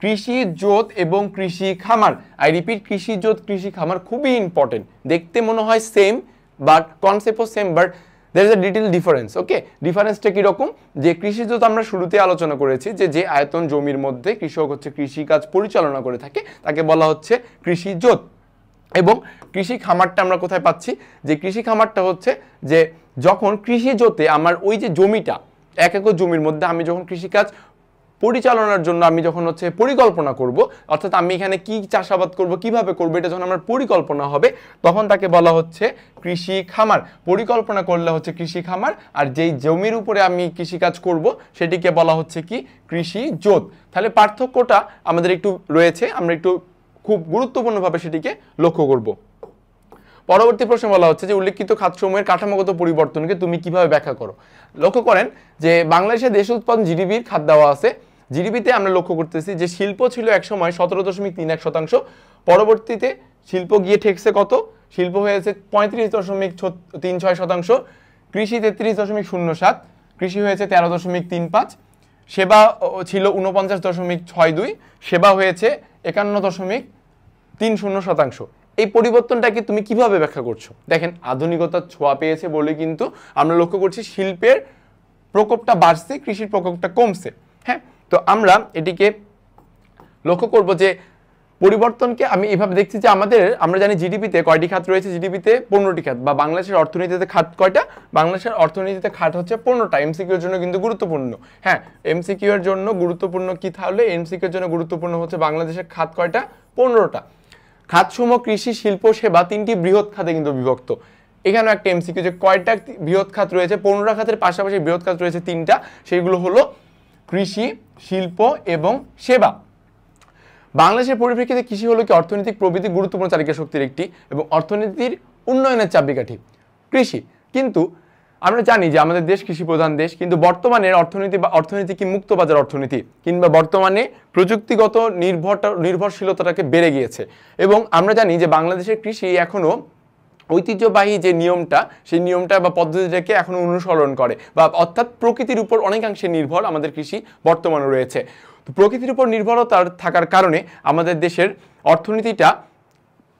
কৃষি জোত এবং কৃষি খামার। আই রিপিট, কৃষি জোত, কৃষি খামার খুবই ইম্পর্টেন্ট। দেখতে মনে হয় সেম, বাট কনসেপ্টও same, but there is a little difference. Okay, ডিফারেন্সটা কিরকম, যে কৃষি জোত আমরা শুরুতে আলোচনা করেছি যে আয়তন জমির মধ্যে কৃষক হচ্ছে কৃষিকাজ পরিচালনা করে থাকে তাকে বলা হচ্ছে কৃষি জোত। এবং কৃষি খামারটা আমরা কোথায় পাচ্ছি, যে কৃষি খামারটা হচ্ছে যে যখন কৃষি জোতে আমার ওই যে জমিটা, 1 একর জমির মধ্যে আমি যখন কৃষিকাজ পরিচালনার জন্য আমি যখন হচ্ছে পরিকল্পনা করব, অর্থাৎ আমি এখানে কি চাষাবাদ করব, কিভাবে করব, এটা যখন আমার পরিকল্পনা হবে তখন তাকে বলা হচ্ছে কৃষি খামার। পরিকল্পনা করলে হচ্ছে কৃষি খামার, আর যেই জমির উপরে আমি কৃষিকাজ করব সেটিকে বলা হচ্ছে কি কৃষি জোত। তাহলে পার্থক্যটা আমাদের একটু রয়েছে, আমরা একটু খুব গুরুত্বপূর্ণভাবে সেটিকে লক্ষ্য করব। পরবর্তী প্রশ্ন বলা হচ্ছে যে উল্লেখিত খাতসমূহের কাঠামোগত পরিবর্তনকে তুমি কিভাবে ব্যাখ্যা করো। লক্ষ্য করেন যে বাংলাদেশের দেশ উৎপাদন জিডিপির খাত দেওয়া আছে। জিডিপিতে আমরা লক্ষ্য করতেছি যে শিল্প ছিল একসময় 17.31%, পরবর্তীতে শিল্প গিয়ে ঠেকছে কত, শিল্প হয়েছে 35.36%, কৃষি 33.07, কৃষি হয়েছে 13.35, সেবা ছিল 49.62, সেবা হয়েছে 51.30%। এই পরিবর্তনটাকে তুমি কিভাবে ব্যাখ্যা করছো? দেখেন, আধুনিকতার ছোঁয়া পেয়েছে বলে কিন্তু আমরা লক্ষ্য করছি শিল্পের প্রকোপটা বাড়ছে, কৃষির প্রকোপটা কমছে। হ্যাঁ, তো আমরা এটিকে লক্ষ্য করব যে পরিবর্তনকে আমি এভাবে দেখছি যে আমরা জানি জিডিপিতে কয়টি খাত রয়েছে, জিডিপিতে 15টি খাত, বা বাংলাদেশের অর্থনীতিতে খাত কয়টা, বাংলাদেশের অর্থনীতিতে খাত হচ্ছে 15টা। এমসিকিউ এর জন্য কিন্তু গুরুত্বপূর্ণ। হ্যাঁ, এমসিকিউ এর জন্য গুরুত্বপূর্ণ কি, তাহলে এমসিকিউ এর জন্য গুরুত্বপূর্ণ হচ্ছে বাংলাদেশের খাত কয়টা, 15টা। খাতসমূহ কৃষি, শিল্প, সেবা 3টি বৃহৎ খাতে কিন্তু বিভক্ত। এখানেও একটা এমসিকিউ যে কয়টা বৃহৎ খাত রয়েছে, 15টা খাতের পাশাপাশি বৃহৎ খাত রয়েছে 3টা, সেগুলো হলো কৃষি, শিল্প এবং সেবা। বাংলাদেশের পরিপ্রেক্ষিতে কৃষি হলো কি অর্থনৈতিক প্রবৃদ্ধি গুরুত্বপূর্ণ চালিকা শক্তির একটি এবং অর্থনীতির উন্নয়নের চাবিকাঠি কৃষি। কিন্তু আমরা জানি যে আমাদের দেশ কৃষি প্রধান দেশ, কিন্তু বর্তমানের অর্থনীতি কি মুক্ত বাজার অর্থনীতি, কিংবা বর্তমানে প্রযুক্তিগত নির্ভরশীলতাটাকে বেড়ে গিয়েছে। এবং আমরা জানি যে বাংলাদেশের কৃষি এখনো ঐতিহ্যবাহী যে নিয়মটা, সেই নিয়মটা বা পদ্ধতিটাকে এখনো অনুসরণ করে, বা অর্থাৎ প্রকৃতির উপর অনেকাংশে নির্ভর আমাদের কৃষি বর্তমানে রয়েছে। তো প্রকৃতির উপর নির্ভরতা থাকার কারণে আমাদের দেশের অর্থনীতিটা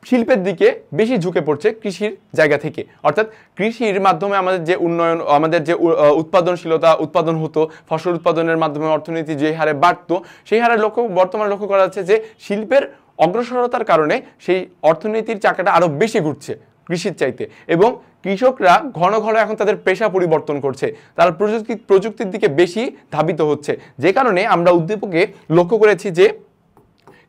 শিল্পের দিকে বেশি ঝুঁকে পড়ছে কৃষির জায়গা থেকে। অর্থাৎ কৃষির মাধ্যমে আমাদের যে উন্নয়ন, আমাদের যে উৎপাদনশীলতা, উৎপাদন হতো, ফসল উৎপাদনের মাধ্যমে অর্থনীতি যে হারে বাড়তো, সেই হারে বর্তমানে লক্ষ্য করা যাচ্ছে যে শিল্পের অগ্রসরতার কারণে সেই অর্থনীতির চাকাটা আরো বেশি ঘুরছে কৃষির চাইতে। এবং কৃষকরা ঘন ঘন এখন তাদের পেশা পরিবর্তন করছে, তারা প্রযুক্তির দিকে বেশি ধাবিত হচ্ছে, যে কারণে আমরা উদ্দীপকে লক্ষ্য করেছি যে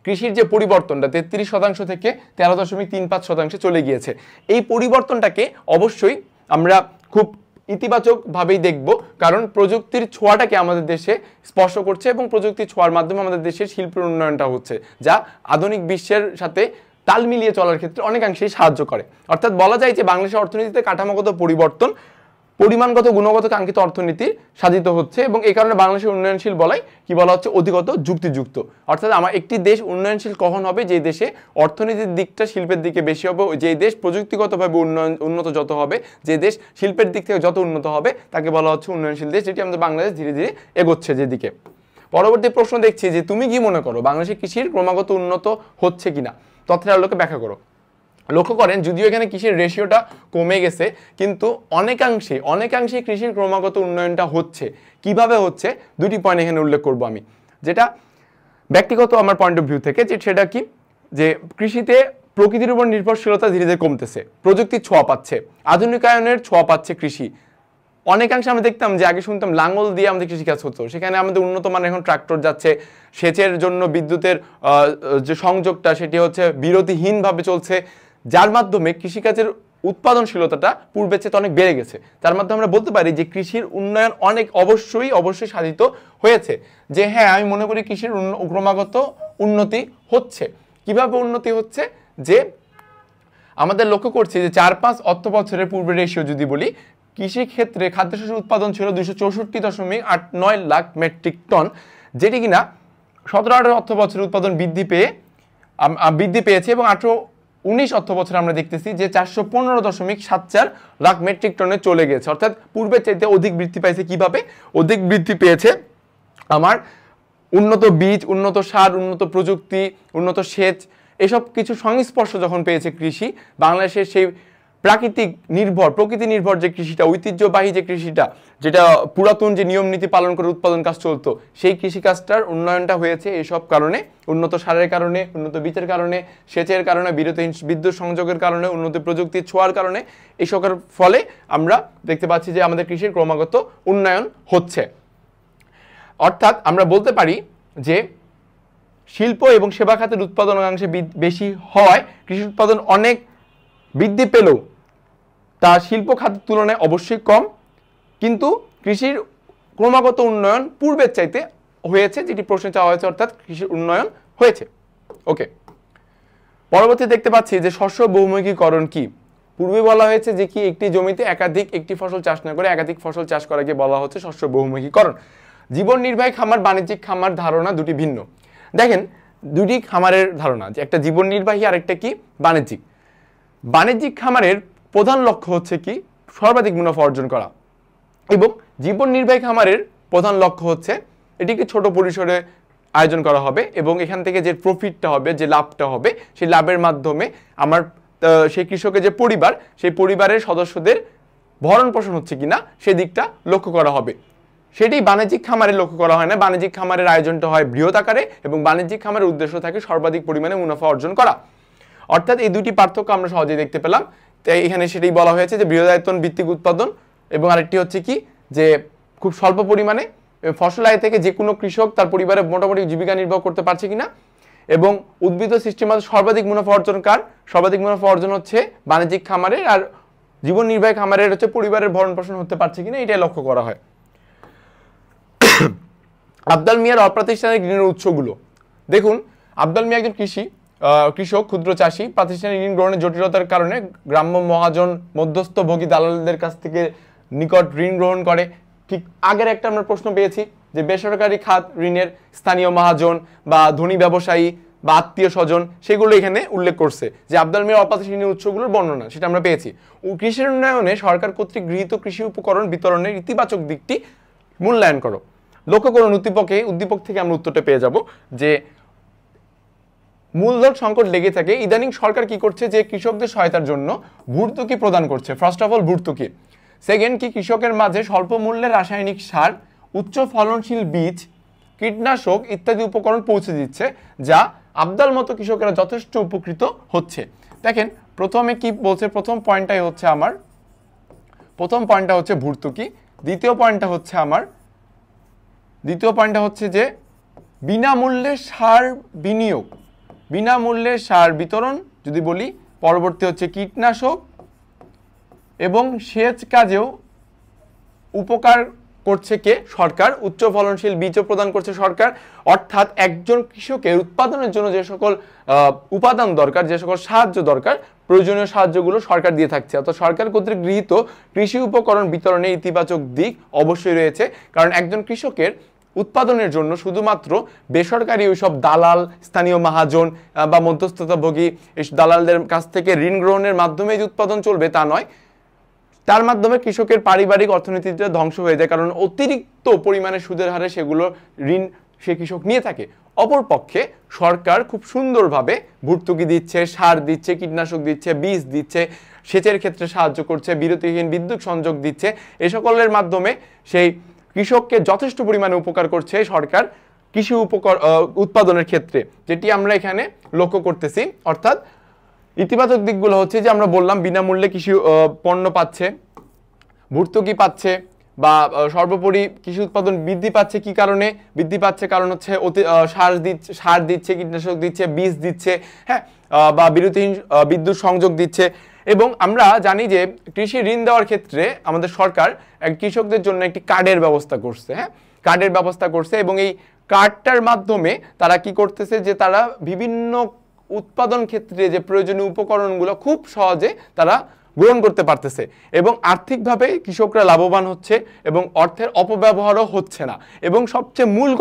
কৃষির যে পরিবর্তনটা 33% থেকে 13.35% চলে গিয়েছে। এই পরিবর্তনটাকে অবশ্যই আমরা খুব ইতিবাচকভাবেই দেখব, কারণ প্রযুক্তির ছোঁয়াটাকে আমাদের দেশে স্পর্শ করছে এবং প্রযুক্তির ছোঁয়ার মাধ্যমে আমাদের দেশের শিল্পের উন্নয়নটা হচ্ছে, যা আধুনিক বিশ্বের সাথে তাল মিলিয়ে চলার ক্ষেত্রে অনেকাংশেই সাহায্য করে। অর্থাৎ বলা যায় যে বাংলাদেশের অর্থনীতিতে কাঠামোগত পরিবর্তন পরিমাণগত গুণগত কাঙ্ক্ষিত অর্থনীতি সাধিত হচ্ছে, এবং এই কারণে বাংলাদেশের উন্নয়নশীল বলাই কি বলা হচ্ছে অধিকত যুক্তিযুক্ত। অর্থাৎ আমার একটি দেশ উন্নয়নশীল কখন হবে, যে দেশে অর্থনীতির দিকটা শিল্পের দিকে বেশি হবে, যে দেশ প্রযুক্তিগতভাবে উন্নত যত হবে, যে দেশ শিল্পের দিক থেকে যত উন্নত হবে, তাকে বলা হচ্ছে উন্নয়নশীল দেশ, যেটি আমাদের বাংলাদেশ ধীরে ধীরে এগোচ্ছে যেদিকে। পরবর্তী প্রশ্ন দেখছি যে তুমি কি মনে করো বাংলাদেশের কৃষির ক্রমাগত উন্নত হচ্ছে কিনা, তথ্যের আলোকে ব্যাখ্যা করো। লক্ষ্য করেন যদিও এখানে কৃষির রেশিওটা কমে গেছে, কিন্তু অনেকাংশে কৃষির ক্রমাগত উন্নয়নটা হচ্ছে। কিভাবে হচ্ছে, দুটি পয়েন্ট এখানে উল্লেখ করব আমি, যেটা ব্যক্তিগত আমার পয়েন্ট অফ ভিউ থেকে, যে সেটা কি, যে কৃষিতে প্রকৃতির উপর নির্ভরশীলতা ধীরে ধীরে কমতেছে, প্রযুক্তির ছোঁয়া পাচ্ছে, আধুনিকায়নের ছোঁয়া পাচ্ছে কৃষি। অনেকাংশে আমরা দেখতাম যে আগে শুনতাম লাঙ্গল দিয়ে আমাদের কৃষিকাজ হতো, সেখানে আমাদের উন্নত মানের এখন ট্রাক্টর যাচ্ছে, সেচের জন্য বিদ্যুতের যে সংযোগটা সেটি হচ্ছে বিরতিহীনভাবে চলছে, যার মাধ্যমে কৃষিকাজের উৎপাদনশীলতাটা পূর্বের চেয়ে অনেক বেড়ে গেছে। তার মাধ্যমে আমরা বলতে পারি যে কৃষির উন্নয়ন অবশ্যই সাধিত হয়েছে। যে হ্যাঁ, আমি মনে করি কৃষির ক্রমাগত উন্নতি হচ্ছে। কিভাবে উন্নতি হচ্ছে, যে আমাদের লক্ষ্য করছি যে 4-5 অর্থ বছরের পূর্বের রেশিও যদি বলি, কৃষি ক্ষেত্রে খাদ্যশস্য উৎপাদন ছিল 264.89 লাখ মেট্রিক টন, যেটি কিনা 17-18 অর্থ বছরের উৎপাদন বৃদ্ধি পেয়েছে, এবং 18-19 অর্থ বছরে আমরা দেখতেছি যে 415.74 লাখ মেট্রিক টনে চলে গেছে। অর্থাৎ পূর্বের চাইতে অধিক বৃদ্ধি পাইছে। কিভাবে অধিক বৃদ্ধি পেয়েছে, আমার উন্নত বীজ, উন্নত সার, উন্নত প্রযুক্তি, উন্নত সেচ, এসব কিছু সংস্পর্শ যখন পেয়েছে কৃষি, বাংলাদেশের সেই প্রকৃতি নির্ভর যে কৃষিটা, ঐতিহ্যবাহী যে কৃষিটা, যেটা পুরাতন যে নিয়ম নীতি পালন করে উৎপাদন কাজ চলতো, সেই কৃষিকাজটার উন্নয়নটা হয়েছে এইসব কারণে, উন্নত সারের কারণে, উন্নত বীজের কারণে, সেচের কারণে, বিরতিহীন বিদ্যুৎ সংযোগের কারণে, উন্নত প্রযুক্তির ছোঁয়ার কারণে, এসবের ফলে আমরা দেখতে পাচ্ছি যে আমাদের কৃষির ক্রমাগত উন্নয়ন হচ্ছে। অর্থাৎ আমরা বলতে পারি যে শিল্প এবং সেবা খাতের উৎপাদন অংশে বেশি হওয়ায় কৃষি উৎপাদন অনেক বৃদ্ধি পেলেও তা শিল্প খাতের তুলনায় অবশ্যই কম, কিন্তু কৃষির ক্রমাগত উন্নয়ন পূর্বের চাইতে হয়েছে, যেটি প্রশ্নে চাওয়া হয়েছে, অর্থাৎ কৃষির উন্নয়ন হয়েছে। ওকে, পরবর্তী দেখতে পাচ্ছি যে শস্য বহুমুখীকরণ কি। পূর্বে বলা হয়েছে যে কি একটি জমিতে একটি ফসল চাষ না করে একাধিক ফসল চাষ করাকে বলা হচ্ছে শস্য বহুমুখীকরণ। জীবন নির্বাহী খামার, বাণিজ্যিক খামার ধারণা দুটি ভিন্ন। দেখেন, দুটি খামারের ধারণা, যে একটা জীবন নির্বাহী আর একটা কি বাণিজ্যিক। বাণিজ্যিক খামারের প্রধান লক্ষ্য হচ্ছে কি সর্বাধিক মুনাফা অর্জন করা, এবং জীবন নির্বাহী খামারের প্রধান লক্ষ্য হচ্ছে এটিকে ছোট পরিসরে আয়োজন করা হবে এবং এখান থেকে যে প্রফিটটা হবে, যে লাভটা হবে, সেই লাভের মাধ্যমে আমার সেই কৃষকের যে পরিবার, সেই পরিবারের সদস্যদের ভরণ পোষণ হচ্ছে কিনা সেদিকটা লক্ষ্য করা হবে। সেটি বাণিজ্যিক খামারে লক্ষ্য করা হয় না। বাণিজ্যিক খামারের আয়োজনটা হয় বৃহৎ আকারে এবং বাণিজ্যিক খামারের উদ্দেশ্য থাকে সর্বাধিক পরিমাণে মুনাফা অর্জন করা। অর্থাৎ এই দুটি পার্থক্য আমরা সহজেই দেখতে পেলাম। তাই এখানে সেটাই বলা হয়েছে যে বৃহদায়তন ভিত্তিক উৎপাদন, এবং আরেকটি হচ্ছে কি যে খুব স্বল্প পরিমাণে ফসল আয় থেকে যে কোনো কৃষক তার পরিবারে মোটামুটি জীবিকা নির্বাহ করতে পারছে কিনা, এবং উদ্ভিদ সৃষ্টির মাধ্যমে সর্বাধিক মুনাফা অর্জন কার, সর্বাধিক মুনাফা অর্জন হচ্ছে বাণিজ্যিক খামারের, আর জীবন নির্বাহী খামারের হচ্ছে পরিবারের ভরণ পোষণ হতে পারছে কিনা, এটাই লক্ষ্য করা হয়। আবদাল মিয়ার অপ্রাতিষ্ঠানিক ঋণের উৎসগুলো দেখুন। আবদাল মিয়া একজন কৃষক, ক্ষুদ্র চাষী। প্রাতিষ্ঠানিক ঋণ গ্রহণের জটিলতার কারণে গ্রাম্য মহাজন মধ্যস্থভোগী দালালদের কাছ থেকে নিকট ঋণ গ্রহণ করে। ঠিক আগের একটা আমরা প্রশ্ন পেয়েছি যে বেসরকারি খাত ঋণের স্থানীয় মহাজন বা ধনী ব্যবসায়ী বা আত্মীয় স্বজন, সেগুলো এখানে উল্লেখ করছে যে আবদাল মিয়ার অপ্রাতিষ্ঠানিক ঋণের উৎসগুলোর বর্ণনা, সেটা আমরা পেয়েছি। কৃষির উন্নয়নে সরকার কর্তৃক গৃহীত কৃষি উপকরণ বিতরণের ইতিবাচক দিকটি মূল্যায়ন করো। লক্ষ্য করুন উদ্দীপক থেকে আমরা উত্তরটা পেয়ে যাব যে মূলধন সংকট লেগে থাকে। ইদানিং সরকার কি করছে যে কৃষকদের সহায়তার জন্য ভর্তুকি প্রদান করছে। ফার্স্ট অফ অল ভর্তুকি। সেকেন্ড কি কৃষকের মাঝে স্বল্প মূল্যে রাসায়নিক সার, উচ্চ ফলনশীল বীজ, কীটনাশক ইত্যাদি উপকরণ পৌঁছে দিচ্ছে, যা আবদাল মতো কৃষকেরা যথেষ্ট উপকৃত হচ্ছে। দেখেন প্রথমে কি বলছে, প্রথম পয়েন্টটা হচ্ছে ভর্তুকি। দ্বিতীয় পয়েন্টটা হচ্ছে যে বিনামূল্যে সার বিনিয়োগ, বিনামূল্যে সার বিতরণ যদি বলি। পরবর্তী হচ্ছে কীটনাশক এবং সেচ কাজেও উপকার করছে কে? সরকার। উচ্চ ফলনশীল বীজও প্রদান করছে সরকার। অর্থাৎ একজন কৃষকের উৎপাদনের জন্য যে সকল উপাদান দরকার, যে সকল সাহায্য দরকার, প্রয়োজনীয় সাহায্যগুলো সরকার দিয়ে থাকছে। অর্থাৎ সরকার কর্তৃক গৃহীত কৃষি উপকরণ বিতরণে ইতিবাচক দিক অবশ্যই রয়েছে, কারণ একজন কৃষকের উৎপাদনের জন্য শুধুমাত্র বেসরকারি ওইসব দালাল, স্থানীয় মহাজন বা মধ্যস্থতাভোগী এই দালালদের কাছ থেকে ঋণ গ্রহণের মাধ্যমে যে উৎপাদন চলবে তা নয়। তার মাধ্যমে কৃষকের পারিবারিক অর্থনীতিটা ধ্বংস হয়ে যায়, কারণ অতিরিক্ত পরিমাণে সুদের হারে সেগুলো ঋণ সে কৃষক নিয়ে থাকে। অপরপক্ষে সরকার খুব সুন্দরভাবে ভর্তুকি দিচ্ছে, সার দিচ্ছে, কীটনাশক দিচ্ছে, বীজ দিচ্ছে, সেচের ক্ষেত্রে সাহায্য করছে, বিরতিহীন বিদ্যুৎ সংযোগ দিচ্ছে। এ সকলের মাধ্যমে সেই কৃষককে যথেষ্ট পরিমাণে উপকার করছে সরকার কৃষি উৎপাদনের ক্ষেত্রে, যেটি আমরা এখানে লক্ষ্য করতেছি। অর্থাৎ ইতিবাচক দিকগুলো হচ্ছে যে আমরা বললাম বিনামূল্যে কৃষি পণ্য পাচ্ছে, ভর্তুকি পাচ্ছে, বা সর্বোপরি কৃষি উৎপাদন বৃদ্ধি পাচ্ছে। কি কারণে বৃদ্ধি পাচ্ছে? কারণ হচ্ছে সার দিচ্ছে, কীটনাশক দিচ্ছে, বীজ দিচ্ছে, হ্যাঁ, বা বিরতিহীন বিদ্যুৎ সংযোগ দিচ্ছে। এবং আমরা জানি যে কৃষি ঋণ দেওয়ার ক্ষেত্রে আমাদের সরকার কৃষকদের জন্য একটি কার্ডের ব্যবস্থা করছে, হ্যাঁ, কার্ডের ব্যবস্থা করছে। এবং এই কার্ডটার মাধ্যমে তারা কি করতেছে যে তারা বিভিন্ন উৎপাদন ক্ষেত্রে যে প্রয়োজনীয় উপকরণগুলো খুব সহজে তারা গ্রহণ করতে পারতেছে, এবং আর্থিকভাবে কৃষকরা লাভবান হচ্ছে এবং অর্থের অপব্যবহারও হচ্ছে না। এবং সবচেয়ে মূল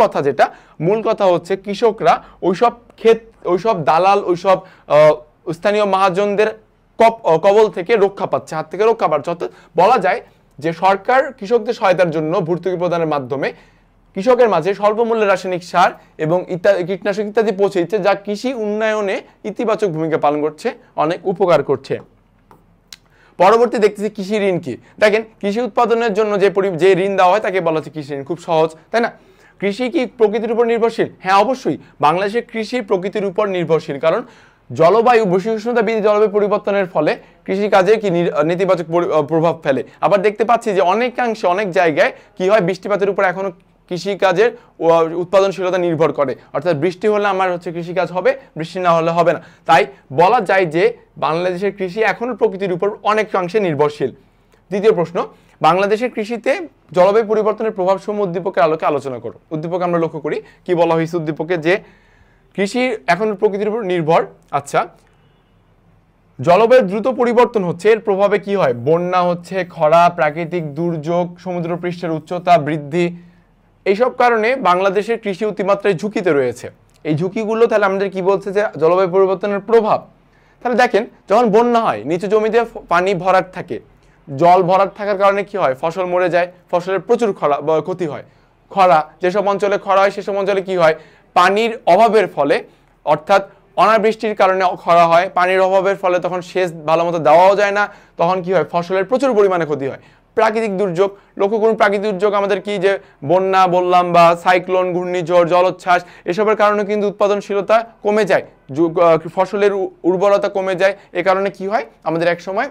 কথা হচ্ছে কৃষকরা ওইসব দালাল, ওইসব স্থানীয় মহাজনদের কবল থেকে রক্ষা পাচ্ছে, হাত থেকে রক্ষা পাচ্ছে। অর্থাৎ বলা যায় যে সরকার কৃষকদের সহায়তার জন্য ভর্তুকি প্রদানের মাধ্যমে কৃষকের মাঝে স্বল্প মূল্যে রাসায়নিক সার এবং কীটনাশক ইত্যাদি পৌঁছে দিচ্ছে, যা কৃষি উন্নয়নে ইতিবাচক ভূমিকা পালন করছে, অনেক উপকার করছে। পরবর্তী দেখতেছি কৃষি ঋণ কি। দেখেন কৃষি উৎপাদনের জন্য যে ঋণ দেওয়া হয় তাকে বলা হচ্ছে কৃষি ঋণ। খুব সহজ, তাই না? কৃষি কি প্রকৃতির উপর নির্ভরশীল? হ্যাঁ, অবশ্যই বাংলাদেশের কৃষি প্রকৃতির উপর নির্ভরশীল, কারণ বৈশ্বিক উষ্ণতা বৃদ্ধি, জলবায়ু পরিবর্তনের ফলে কৃষিকাজে কি নেতিবাচক প্রভাব ফেলে। আবার দেখতে পাচ্ছি যে অনেকাংশে অনেক জায়গায় কি হয়, বৃষ্টিপাতের উপর এখনো কৃষিকাজের উৎপাদনশীলতা নির্ভর করে, অর্থাৎ বৃষ্টি হলে আমার হচ্ছে কৃষিকাজ হবে, বৃষ্টি না হলে হবে না। তাই বলা যায় যে বাংলাদেশের কৃষি এখনো প্রকৃতির উপর অনেকাংশে নির্ভরশীল। দ্বিতীয় প্রশ্ন, বাংলাদেশের কৃষিতে জলবায়ু পরিবর্তনের প্রভাবসমূহ উদ্দীপকের আলোকে আলোচনা করো। উদ্দীপকে আমরা লক্ষ্য করি কি বলা হয়েছে উদ্দীপকে, যে কৃষি এখন প্রকৃতির উপর নির্ভর। আচ্ছা, জলবায়ুর দ্রুত পরিবর্তন হচ্ছে, এর প্রভাবে কি হয়? বন্যা হচ্ছে, খরা, প্রাকৃতিক দুর্যোগ, সমুদ্রপৃষ্ঠের উচ্চতা বৃদ্ধি, এইসব কারণে বাংলাদেশের কৃষি অতিমাত্রায় ঝুঁকিতে রয়েছে। এই ঝুঁকিগুলো তাহলে আমাদের কি বলছে? যে জলবায়ু পরিবর্তনের প্রভাব। তাহলে দেখেন, যখন বন্যা হয়, নিচু জমিতে পানি ভরাট থাকে, জল ভরাট থাকার কারণে কি হয়? ফসল মরে যায়, ফসলের প্রচুর ক্ষতি হয়। খরা, যেসব অঞ্চলে খরা হয় সেসব অঞ্চলে কি হয়? পানির অভাবের ফলে, অর্থাৎ অনাবৃষ্টির কারণে খরা হয়, পানির অভাবের ফলে তখন সেচ ভালো মতো দেওয়াও যায় না, তখন কি হয়? ফসলের প্রচুর পরিমাণে ক্ষতি হয়। প্রাকৃতিক দুর্যোগ, লক্ষ্য করুন, প্রাকৃতিক দুর্যোগ আমাদের কি, যে বন্যা বললাম বা সাইক্লোন, ঘূর্ণিঝড়, জলোচ্ছ্বাস, এসবের কারণে কিন্তু উৎপাদনশীলতা কমে যায়, ফসলের উর্বরতা কমে যায়। এ কারণে কি হয়? আমাদের এক সময়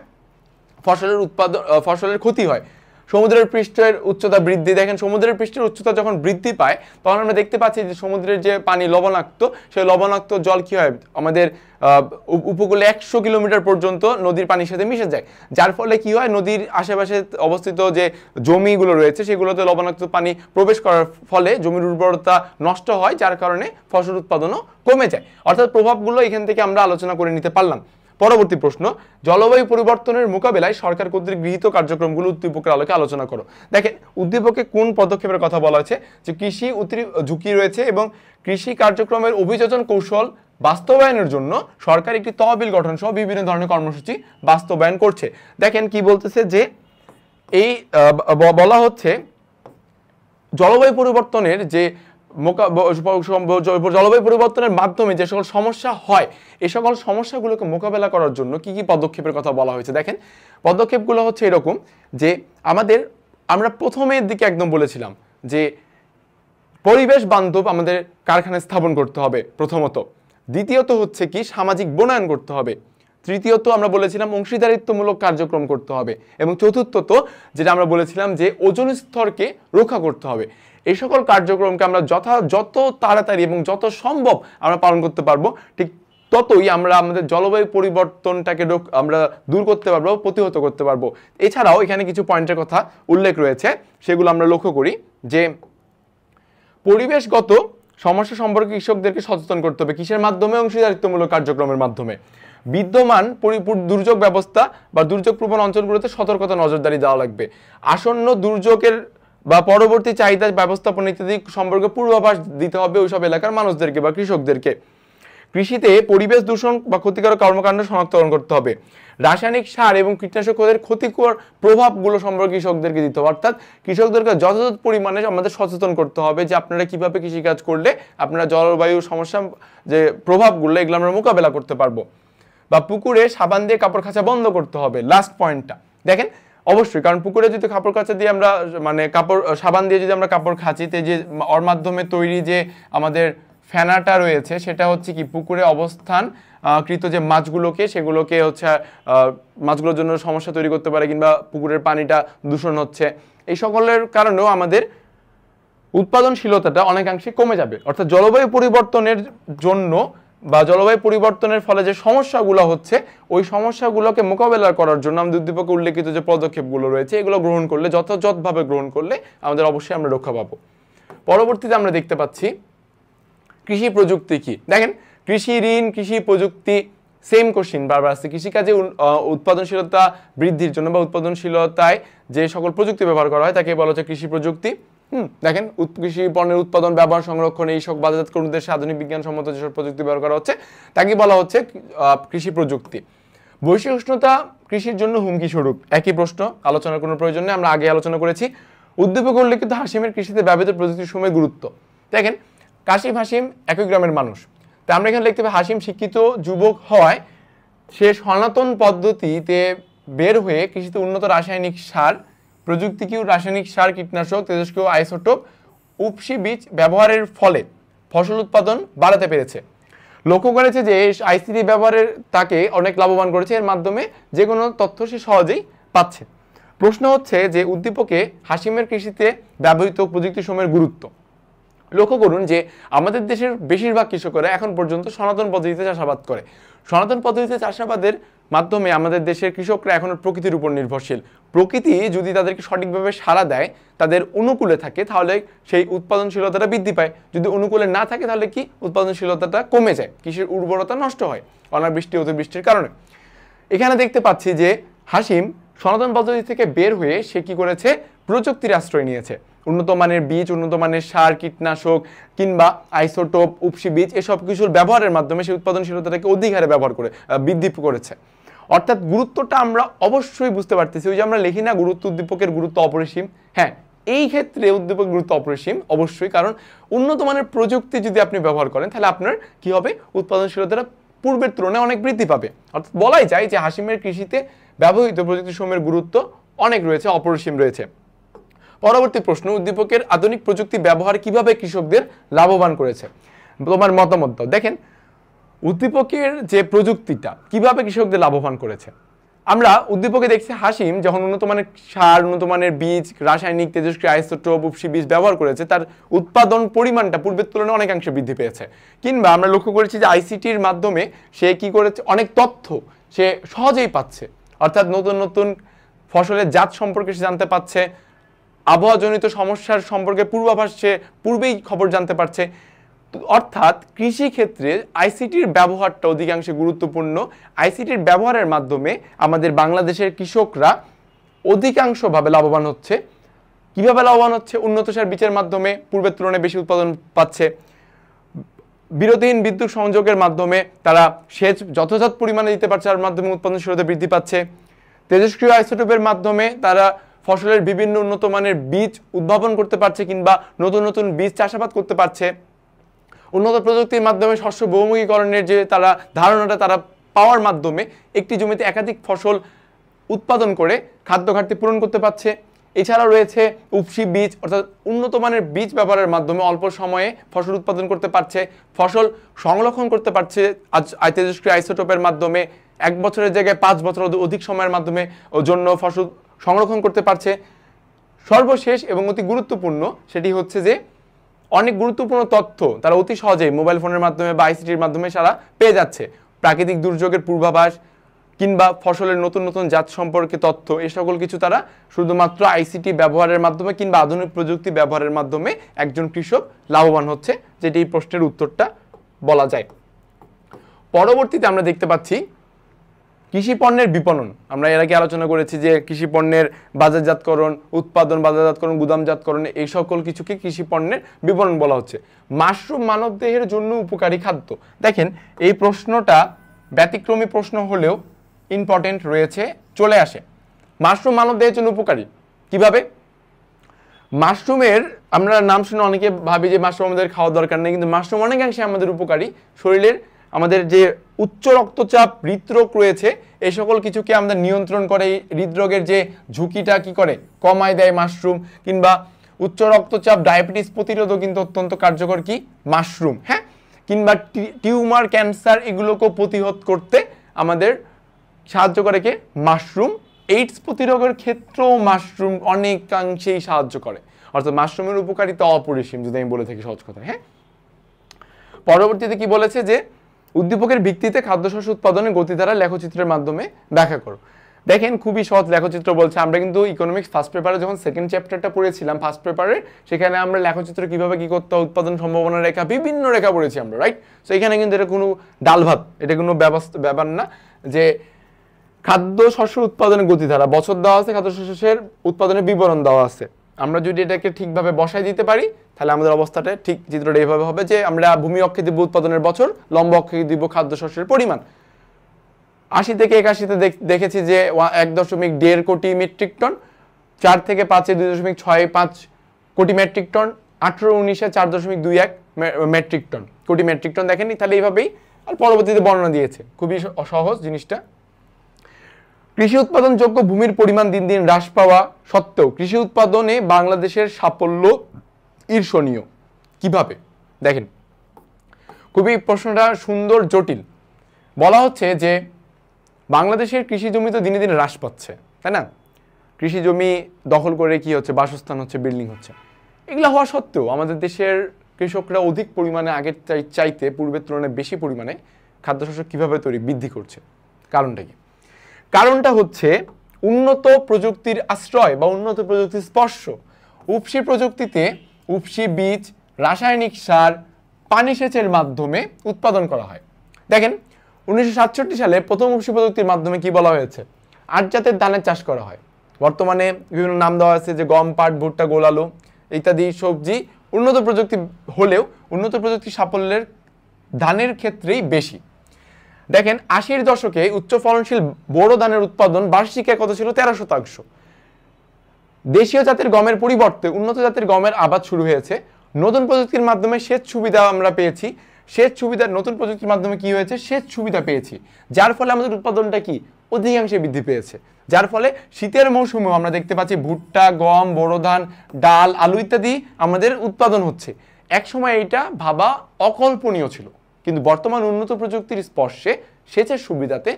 ফসলের ক্ষতি হয়। সমুদ্রের পৃষ্ঠের উচ্চতা বৃদ্ধি, দেখেন সমুদ্রের পৃষ্ঠের উচ্চতা যখন বৃদ্ধি পায় তখন আমরা দেখতে পাচ্ছি যে সমুদ্রের যে পানি লবণাক্ত, সেই লবণাক্ত জল কি হয়? আমাদের উপকূলে 100 কিলোমিটার পর্যন্ত নদীর পানির সাথে মিশে যায়, যার ফলে কি হয়? নদীর আশেপাশে অবস্থিত যে জমিগুলো রয়েছে সেগুলোতে লবণাক্ত পানি প্রবেশ করার ফলে জমির উর্বরতা নষ্ট হয়, যার কারণে ফসল উৎপাদনও কমে যায়। অর্থাৎ প্রভাবগুলো এখান থেকে আমরা আলোচনা করে নিতে পারলাম। পরবর্তী প্রশ্ন, জলবায়ু পরিবর্তনের মোকাবেলায় সরকার কর্তৃক গৃহীত কার্যক্রমগুলো উদ্দীপকের আলোকে আলোচনা করো। দেখেন উদ্দীপকে কোন পদক্ষেপের কথা বলা হয়েছে? যে কৃষি ঝুঁকি রয়েছে এবং কৃষি কার্যক্রমের অভিযোজন কৌশল বাস্তবায়নের জন্য সরকার একটি তহবিল গঠন সহ বিভিন্ন ধরনের কর্মসূচি বাস্তবায়ন করছে। দেখেন কি বলতেছে, যে এই বলা হচ্ছে জলবায়ু পরিবর্তনের যে জলবায়ু পরিবর্তনের মাধ্যমে যে সকল সমস্যা হয়, এই সকল সমস্যাগুলোকে মোকাবেলা করার জন্য কি কি পদক্ষেপের কথা বলা হয়েছে। দেখেন পদক্ষেপগুলো হচ্ছে এরকম, যে আমরা প্রথমের দিকে একদম বলেছিলাম যে পরিবেশ বান্ধব আমাদের কারখানা স্থাপন করতে হবে প্রথমত, দ্বিতীয়ত হচ্ছে কি সামাজিক বনায়ন করতে হবে, তৃতীয়ত আমরা বলেছিলাম অংশীদারিত্বমূলক কার্যক্রম করতে হবে, এবং চতুর্থত যেটা আমরা বলেছিলাম যে ওজোন স্তরকে রক্ষা করতে হবে। এই সকল কার্যক্রমকে আমরা যত তাড়াতাড়ি এবং যত সম্ভব আমরা পালন করতে পারবো, ঠিক ততই আমরা আমাদের জলবায়ু পরিবর্তনটাকে আমরা দূর করতে পারবো, প্রতিহত করতে পারবো। এছাড়াও এখানে কিছু পয়েন্টের কথা উল্লেখ রয়েছে, সেগুলো আমরা লক্ষ্য করি। যে পরিবেশগত সমস্যা সম্পর্কে কৃষকদেরকে সচেতন করতে হবে, কিসের মাধ্যমে? অংশীদারিত্বমূলক কার্যক্রমের মাধ্যমে। বিদ্যমান দুর্যোগ ব্যবস্থা বা দুর্যোগ প্রবণ অঞ্চলগুলোতে সতর্কতা নজরদারি দেওয়া লাগবে। আসন্ন দুর্যোগের বা পরবর্তী চাহিদা ব্যবস্থাপনা ইত্যাদি সম্পর্কে পূর্বাভাস দিতে হবে ওইসব এলাকার মানুষদেরকে বা কৃষকদেরকে। কৃষিতে পরিবেশ দূষণ বা ক্ষতিকারক কর্মকাণ্ড শনাক্তকরণ করতে হবে। রাসায়নিক সার এবং কীটনাশকের ক্ষতিকর প্রভাবগুলো সম্পর্কে কৃষকদেরকে দিতে হবে, অর্থাৎ কৃষকদেরকে যথাযথ পরিমাণে আমাদের সচেতন করতে হবে যে আপনারা কিভাবে কৃষিকাজ করলে আপনারা জলবায়ু সমস্যা যে প্রভাবগুলো এগুলো আমরা মোকাবেলা করতে পারবো। বা পুকুরে সাবান দিয়ে কাপড় কাচা বন্ধ করতে হবে, লাস্ট পয়েন্টটা দেখেন। অবশ্যই, কারণ পুকুরে যদি কাপড় কাচা দিয়ে আমরা সাবান দিয়ে যদি আমরা কাপড় খাঁচি, যে ওর মাধ্যমে তৈরি যে আমাদের ফেনাটা রয়েছে সেটা হচ্ছে কি পুকুরে অবস্থান কৃত যে মাছগুলোকে, সেগুলোকে হচ্ছে মাছগুলোর জন্য সমস্যা তৈরি করতে পারে, কিংবা পুকুরের পানিটা দূষণ হচ্ছে। এই সকলের কারণেও আমাদের উৎপাদনশীলতাটা অনেকাংশে কমে যাবে। অর্থাৎ জলবায়ু পরিবর্তনের জন্য বা জলবায়ু পরিবর্তনের ফলে যে সমস্যাগুলো হচ্ছে, ওই সমস্যাগুলোকে মোকাবেলা করার জন্য আমাদের উদ্দীপকে উল্লেখিত যে পদক্ষেপগুলো রয়েছে এগুলো গ্রহণ করলে, যথাযথভাবে গ্রহণ করলে আমাদের অবশ্যই আমরা রক্ষা পাবো। পরবর্তীতে আমরা দেখতে পাচ্ছি কৃষি প্রযুক্তি কি। দেখেন কৃষি ঋণ, কৃষি প্রযুক্তি, সেম কোশ্চিন বারবার আসছে। কৃষিকাজে উৎপাদনশীলতা বৃদ্ধির জন্য বা উৎপাদনশীলতায় যে সকল প্রযুক্তি ব্যবহার করা হয় তাকে বলা হচ্ছে কৃষি প্রযুক্তি। দেখেন কৃষি পণ্যের উৎপাদন, ব্যবহার, সংরক্ষণ, এই সব বাজারজাতকরণ উদ্দেশ্যে আধুনিক বিজ্ঞানসম্মত যেসব প্রযুক্তি ব্যবহার করা হচ্ছে তাকে বলা হচ্ছে কৃষি প্রযুক্তি। বৈশ্বিক উষ্ণতা কৃষির জন্য হুমকি স্বরূপ, একই প্রশ্ন, আলোচনার কোনো প্রয়োজন নেই, আমরা আগে আলোচনা করেছি। উদ্দীপকে উল্লেখিত হাসিমের কৃষিতে ব্যবহৃত প্রযুক্তির সময় গুরুত্ব। দেখেন হাসিম একই গ্রামের মানুষ, তাই আমরা এখানে লিখতে পাই হাসিম শিক্ষিত যুবক হওয়ায় সে সনাতন পদ্ধতিতে বের হয়ে কৃষিতে উন্নত রাসায়নিক সার, প্রযুক্তিকীয় রাসায়নিক সার, কীটনাশক, তেজস্ক্রিয় আইসোটোপ, উপসি বীজ ব্যবহারের ফলে ফসল উৎপাদন বাড়াতে পেরেছে। লক্ষ্য করেছে যে আইসিটি ব্যবহারের তাকে অনেক লাভবান করেছে, এর মাধ্যমে যে কোনো তথ্য সে সহজেই পাচ্ছে। প্রশ্ন হচ্ছে যে উদ্দীপকে হাসিমের কৃষিতে ব্যবহৃত প্রযুক্তি সময়ের গুরুত্ব। লক্ষ্য করুন যে আমাদের দেশের বেশিরভাগ কৃষকেরা এখন পর্যন্ত সনাতন পদ্ধতিতে চাষাবাদ করে। সনাতন পদ্ধতিতে চাষাবাদের মাধ্যমে আমাদের দেশের কৃষকরা এখনো প্রকৃতির উপর নির্ভরশীল। প্রকৃতি যদি তাদেরকে সঠিকভাবে সাড়া দেয়, তাদের অনুকূলে থাকে, তাহলে সেই উৎপাদনশীলতাটা বৃদ্ধি পায়। যদি অনুকূলে না থাকে তাহলে কি উৎপাদনশীলতাটা কমে যায়, কৃষির উর্বরতা নষ্ট হয় অনাবৃষ্টি অতিবৃষ্টির কারণে। এখানে দেখতে পাচ্ছি যে হাসিম সনাতন পদ্ধতি থেকে বের হয়ে সে কি করেছে, প্রযুক্তির আশ্রয় নিয়েছে। উন্নত মানের বীজ, উন্নত মানের সার, কীটনাশক কিংবা আইসোটোপ, উপসি বীজ এসব কিছুর ব্যবহারের মাধ্যমে সে উৎপাদনশীলতাটাকে অধিক হারে ব্যবহার করে বৃদ্ধি করেছে। অর্থাৎ গুরুত্বটা আমরা অবশ্যই বুঝতে পারতেছি। ওই যে আমরা লিখি না গুরুত্ব উদ্দীপকের গুরুত্ব অপরিসীম, হ্যাঁ এই ক্ষেত্রে উদ্দীপকের গুরুত্ব অপরিসীম অবশ্যই। কারণ উন্নত মানের প্রযুক্তি যদি আপনি ব্যবহার করেন তাহলে আপনার কি হবে, উৎপাদনশীলতাটা পূর্বের তুলনায় অনেক বৃদ্ধি পাবে। অর্থাৎ বলাই যায় যে হাসিমের কৃষিতে ব্যবহৃত প্রযুক্তি সময়ের গুরুত্ব অনেক রয়েছে, অপরিসীম রয়েছে। পরবর্তী প্রশ্ন, উদ্দীপকের আধুনিক প্রযুক্তি ব্যবহার কিভাবে কৃষকদের লাভবান করেছে, তোমার মতামত দাও। দেখেন উদ্দীপকের যে প্রযুক্তিটা কিভাবে কৃষকদের লাভবান করেছে। আমরা উদ্দীপকে দেখছি হাসিম যখন উন্নত মানের সার, উন্নত মানের বীজ, রাসায়নিক, তেজস্ক্রিয়, আইসোটোপ, উপসি বীজ ব্যবহার করেছে, তার উৎপাদন পরিমাণটা পূর্বের তুলনায় অনেকাংশে বৃদ্ধি পেয়েছে। কিংবা আমরা লক্ষ্য করেছি যে আইসিটির মাধ্যমে সে কি করেছে, অনেক তথ্য সে সহজেই পাচ্ছে। অর্থাৎ নতুন নতুন ফসলের জাত সম্পর্কে সে জানতে পারছে, আবহাওয়াজনিত সমস্যার সম্পর্কে পূর্বাভাস সে পূর্বেই খবর জানতে পারছে। অর্থাৎ কৃষি ক্ষেত্রে আইসিটির ব্যবহারটা অধিকাংশে গুরুত্বপূর্ণ। আইসিটির ব্যবহারের মাধ্যমে আমাদের বাংলাদেশের কৃষকরা অধিকাংশভাবে লাভবান হচ্ছে। কিভাবে লাভবান হচ্ছে, উন্নত সার বীজের মাধ্যমে পূর্বের তুলনায় বেশি উৎপাদন পাচ্ছে, বিরতিহীন বিদ্যুৎ সংযোগের মাধ্যমে তারা সেচ যথাযথ পরিমাণে দিতে পারছে, তার মাধ্যমে উৎপাদনশীলতা বৃদ্ধি পাচ্ছে। তেজস্ক্রিয় আইসোটোপের মাধ্যমে তারা ফসলের বিভিন্ন উন্নত মানের বীজ উদ্ভাবন করতে পারছে কিংবা নতুন নতুন বীজ চাষাবাদ করতে পারছে। উন্নত প্রযুক্তির মাধ্যমে শস্য বহুমুখীকরণের যে তারা ধারণাটা তারা পাওয়ার মাধ্যমে একটি জমিতে একাধিক ফসল উৎপাদন করে খাদ্য ঘাটতি পূরণ করতে পারছে। এছাড়াও রয়েছে উপসি বীজ, অর্থাৎ উন্নত মানের বীজ ব্যবহারের মাধ্যমে অল্প সময়ে ফসল উৎপাদন করতে পারছে, ফসল সংরক্ষণ করতে পারছে তেজস্ক্রিয় আইসোটোপের মাধ্যমে 1 বছরের জায়গায় 5 বছর অধিক সময়ের মাধ্যমে জন্য ফসল সংরক্ষণ করতে পারছে। সর্বশেষ এবং অতি গুরুত্বপূর্ণ সেটি হচ্ছে যে অনেক গুরুত্বপূর্ণ তথ্য তারা অতি সহজেই মোবাইল ফোনের মাধ্যমে বা আইসিটির মাধ্যমে সারা পেয়ে যাচ্ছে। প্রাকৃতিক দুর্যোগের পূর্বাভাস কিংবা ফসলের নতুন নতুন জাত সম্পর্কে তথ্য, এই সকল কিছু তারা শুধুমাত্র আইসিটি ব্যবহারের মাধ্যমে কিংবা আধুনিক প্রযুক্তি ব্যবহারের মাধ্যমে একজন কৃষক লাভবান হচ্ছে, যেটি এই প্রশ্নের উত্তরটা বলা যায়। পরবর্তীতে আমরা দেখতে পাচ্ছি কৃষি পণ্যের বিপণন। আমরা এর আগে আলোচনা করেছি যে কৃষি পণ্যের বাজারজাতকরণ, উৎপাদন, বাজারজাতকরণ, গুদামজাতকরণ, এই সকল কিছুকে কৃষি পণ্যের বিপণন বলা হচ্ছে। মাশরুম মানবদেহের জন্য উপকারী খাদ্য। দেখেন এই প্রশ্নটা ব্যতিক্রমী প্রশ্ন হলেও ইম্পর্টেন্ট রয়েছে, চলে আসে। মাশরুম মানবদেহের জন্য উপকারী কিভাবে? মাশরুমের আমরা নাম শুনে অনেকে ভাবি যে মাশরুম আমাদের খাওয়া দরকার নেই, কিন্তু মাশরুম অনেকাংশে আমাদের উপকারী। শরীরের আমাদের যে উচ্চ রক্তচাপ, হৃদরোগ রয়েছে, এই সকল কিছুকে আমাদের নিয়ন্ত্রণ করে, হৃদরোগের যে ঝুঁকিটা কি করে কমায় দেয় মাশরুম। কিংবা উচ্চ রক্তচাপ, ডায়াবেটিস প্রতিরোধও কিন্তু অত্যন্ত কার্যকর কি মাশরুম, হ্যাঁ। কিংবা টিউমার, ক্যান্সার এগুলোকেও প্রতিহত করতে আমাদের সাহায্য করে কে মাশরুম। এইডস প্রতিরোধের ক্ষেত্রেও মাশরুম অনেকাংশেই সাহায্য করে। অর্থাৎ মাশরুমের উপকারিতা অপরিসীম যদি আমি বলে থাকি সহজ কথা, হ্যাঁ। পরবর্তীতে কি বলেছে যে উদ্দীপকের ভিত্তিতে খাদ্যশস্য উৎপাদনের গতিধারা লেখচিত্রের মাধ্যমে ব্যাখ্যা করো। দেখেন খুবই সহজ লেখচিত্র বলছে। আমরা কিন্তু ইকোনমিক্স ফার্স্ট পেপারে যখন সেকেন্ড চ্যাপ্টারটা পড়েছিলাম ফার্স্ট পেপারে, সেখানে আমরা লেখচিত্র কিভাবে কি করতে হয়, উৎপাদন সম্ভাবনা রেখা, বিভিন্ন রেখা পড়েছি আমরা, রাইট। সো এখানে কিন্তু এটা কোনো ডাল ভাত, এটা কোনো ব্যাপার না যে খাদ্য শস্য উৎপাদনের গতিধারা বছর দেওয়া আছে, খাদ্য শস্যের উৎপাদনের বিবরণ দেওয়া আছে। আমরা যদি এটাকে ঠিকভাবে বসাই দিতে পারি তাহলে আমাদের অবস্থাটা ঠিক চিত্রটা এইভাবে হবে যে আমরা ভূমি অক্ষে দিব উৎপাদনের বছর, লম্ব অক্ষে দিব খাদ্য শস্যের পরিমাণ। 80 থেকে 81-তে দেখেছি যে 1.1 কোটি মেট্রিক টন, 4 থেকে 5-এ 2.65 কোটি মেট্রিক টন, 18-19-এ 4.21 মেট্রিক টন, কোটি মেট্রিক টন দেখেনি। তাহলে এইভাবেই আর পরবর্তীতে বর্ণনা দিয়েছে, খুবই সহজ জিনিসটা। কৃষি উৎপাদনযোগ্য ভূমির পরিমাণ দিন দিন হ্রাস পাওয়া সত্ত্বেও কৃষি উৎপাদনে বাংলাদেশের সাফল্য ঈর্ষণীয়। কিভাবে? দেখেন খুবই প্রশ্নটা সুন্দর, জটিল। বলা হচ্ছে যে বাংলাদেশের কৃষি জমি তো দিনে দিনে হ্রাস পাচ্ছে, তাই না? কৃষি জমি দখল করে কি হচ্ছে, বাসস্থান হচ্ছে, বিল্ডিং হচ্ছে। এগুলো হওয়া সত্ত্বেও আমাদের দেশের কৃষকরা অধিক পরিমাণে আগের চাইতে পূর্বের তুলনায় বেশি পরিমাণে খাদ্যশস্য কীভাবে বৃদ্ধি করছে? কারণটা কি? কারণটা হচ্ছে উন্নত প্রযুক্তির আশ্রয় বা উন্নত প্রযুক্তির স্পর্শ। উপসি প্রযুক্তিতে উপসি বীজ, রাসায়নিক সার, পানি সেচের মাধ্যমে উৎপাদন করা হয়। দেখেন 1967 সালে প্রথম উপসি প্রযুক্তির মাধ্যমে কি বলা হয়েছে? 8 জাতের ধানের চাষ করা হয়। বর্তমানে বিভিন্ন নাম দেওয়া আছে, যে গম, পাট, ভুট্টা, গোল আলু ইত্যাদি সবজি উন্নত প্রযুক্তি হলেও উন্নত প্রযুক্তি সাফল্যের ধানের ক্ষেত্রেই বেশি। দেখেন 80-এর দশকে উচ্চ ফলনশীল বোরো ধানের উৎপাদন বার্ষিক কত ছিল? 13%। দেশীয় জাতের গমের পরিবর্তে উন্নত জাতের গমের আবাদ শুরু হয়েছে। নতুন প্রযুক্তির মাধ্যমে সেচ সুবিধা আমরা পেয়েছি। নতুন প্রযুক্তির মাধ্যমে কি হয়েছে? সেচ সুবিধা পেয়েছি, যার ফলে আমাদের উৎপাদনটা কি অধিকাংশে বৃদ্ধি পেয়েছে। যার ফলে শীতের মৌসুমেও আমরা দেখতে পাচ্ছি ভুট্টা, গম, বোরো ধান, ডাল, আলু ইত্যাদি আমাদের উৎপাদন হচ্ছে। একসময় এটা ভাবা অকল্পনীয় ছিল, কিন্তু বর্তমান উন্নত প্রযুক্তির স্পর্শে সেচের সুবিধাতে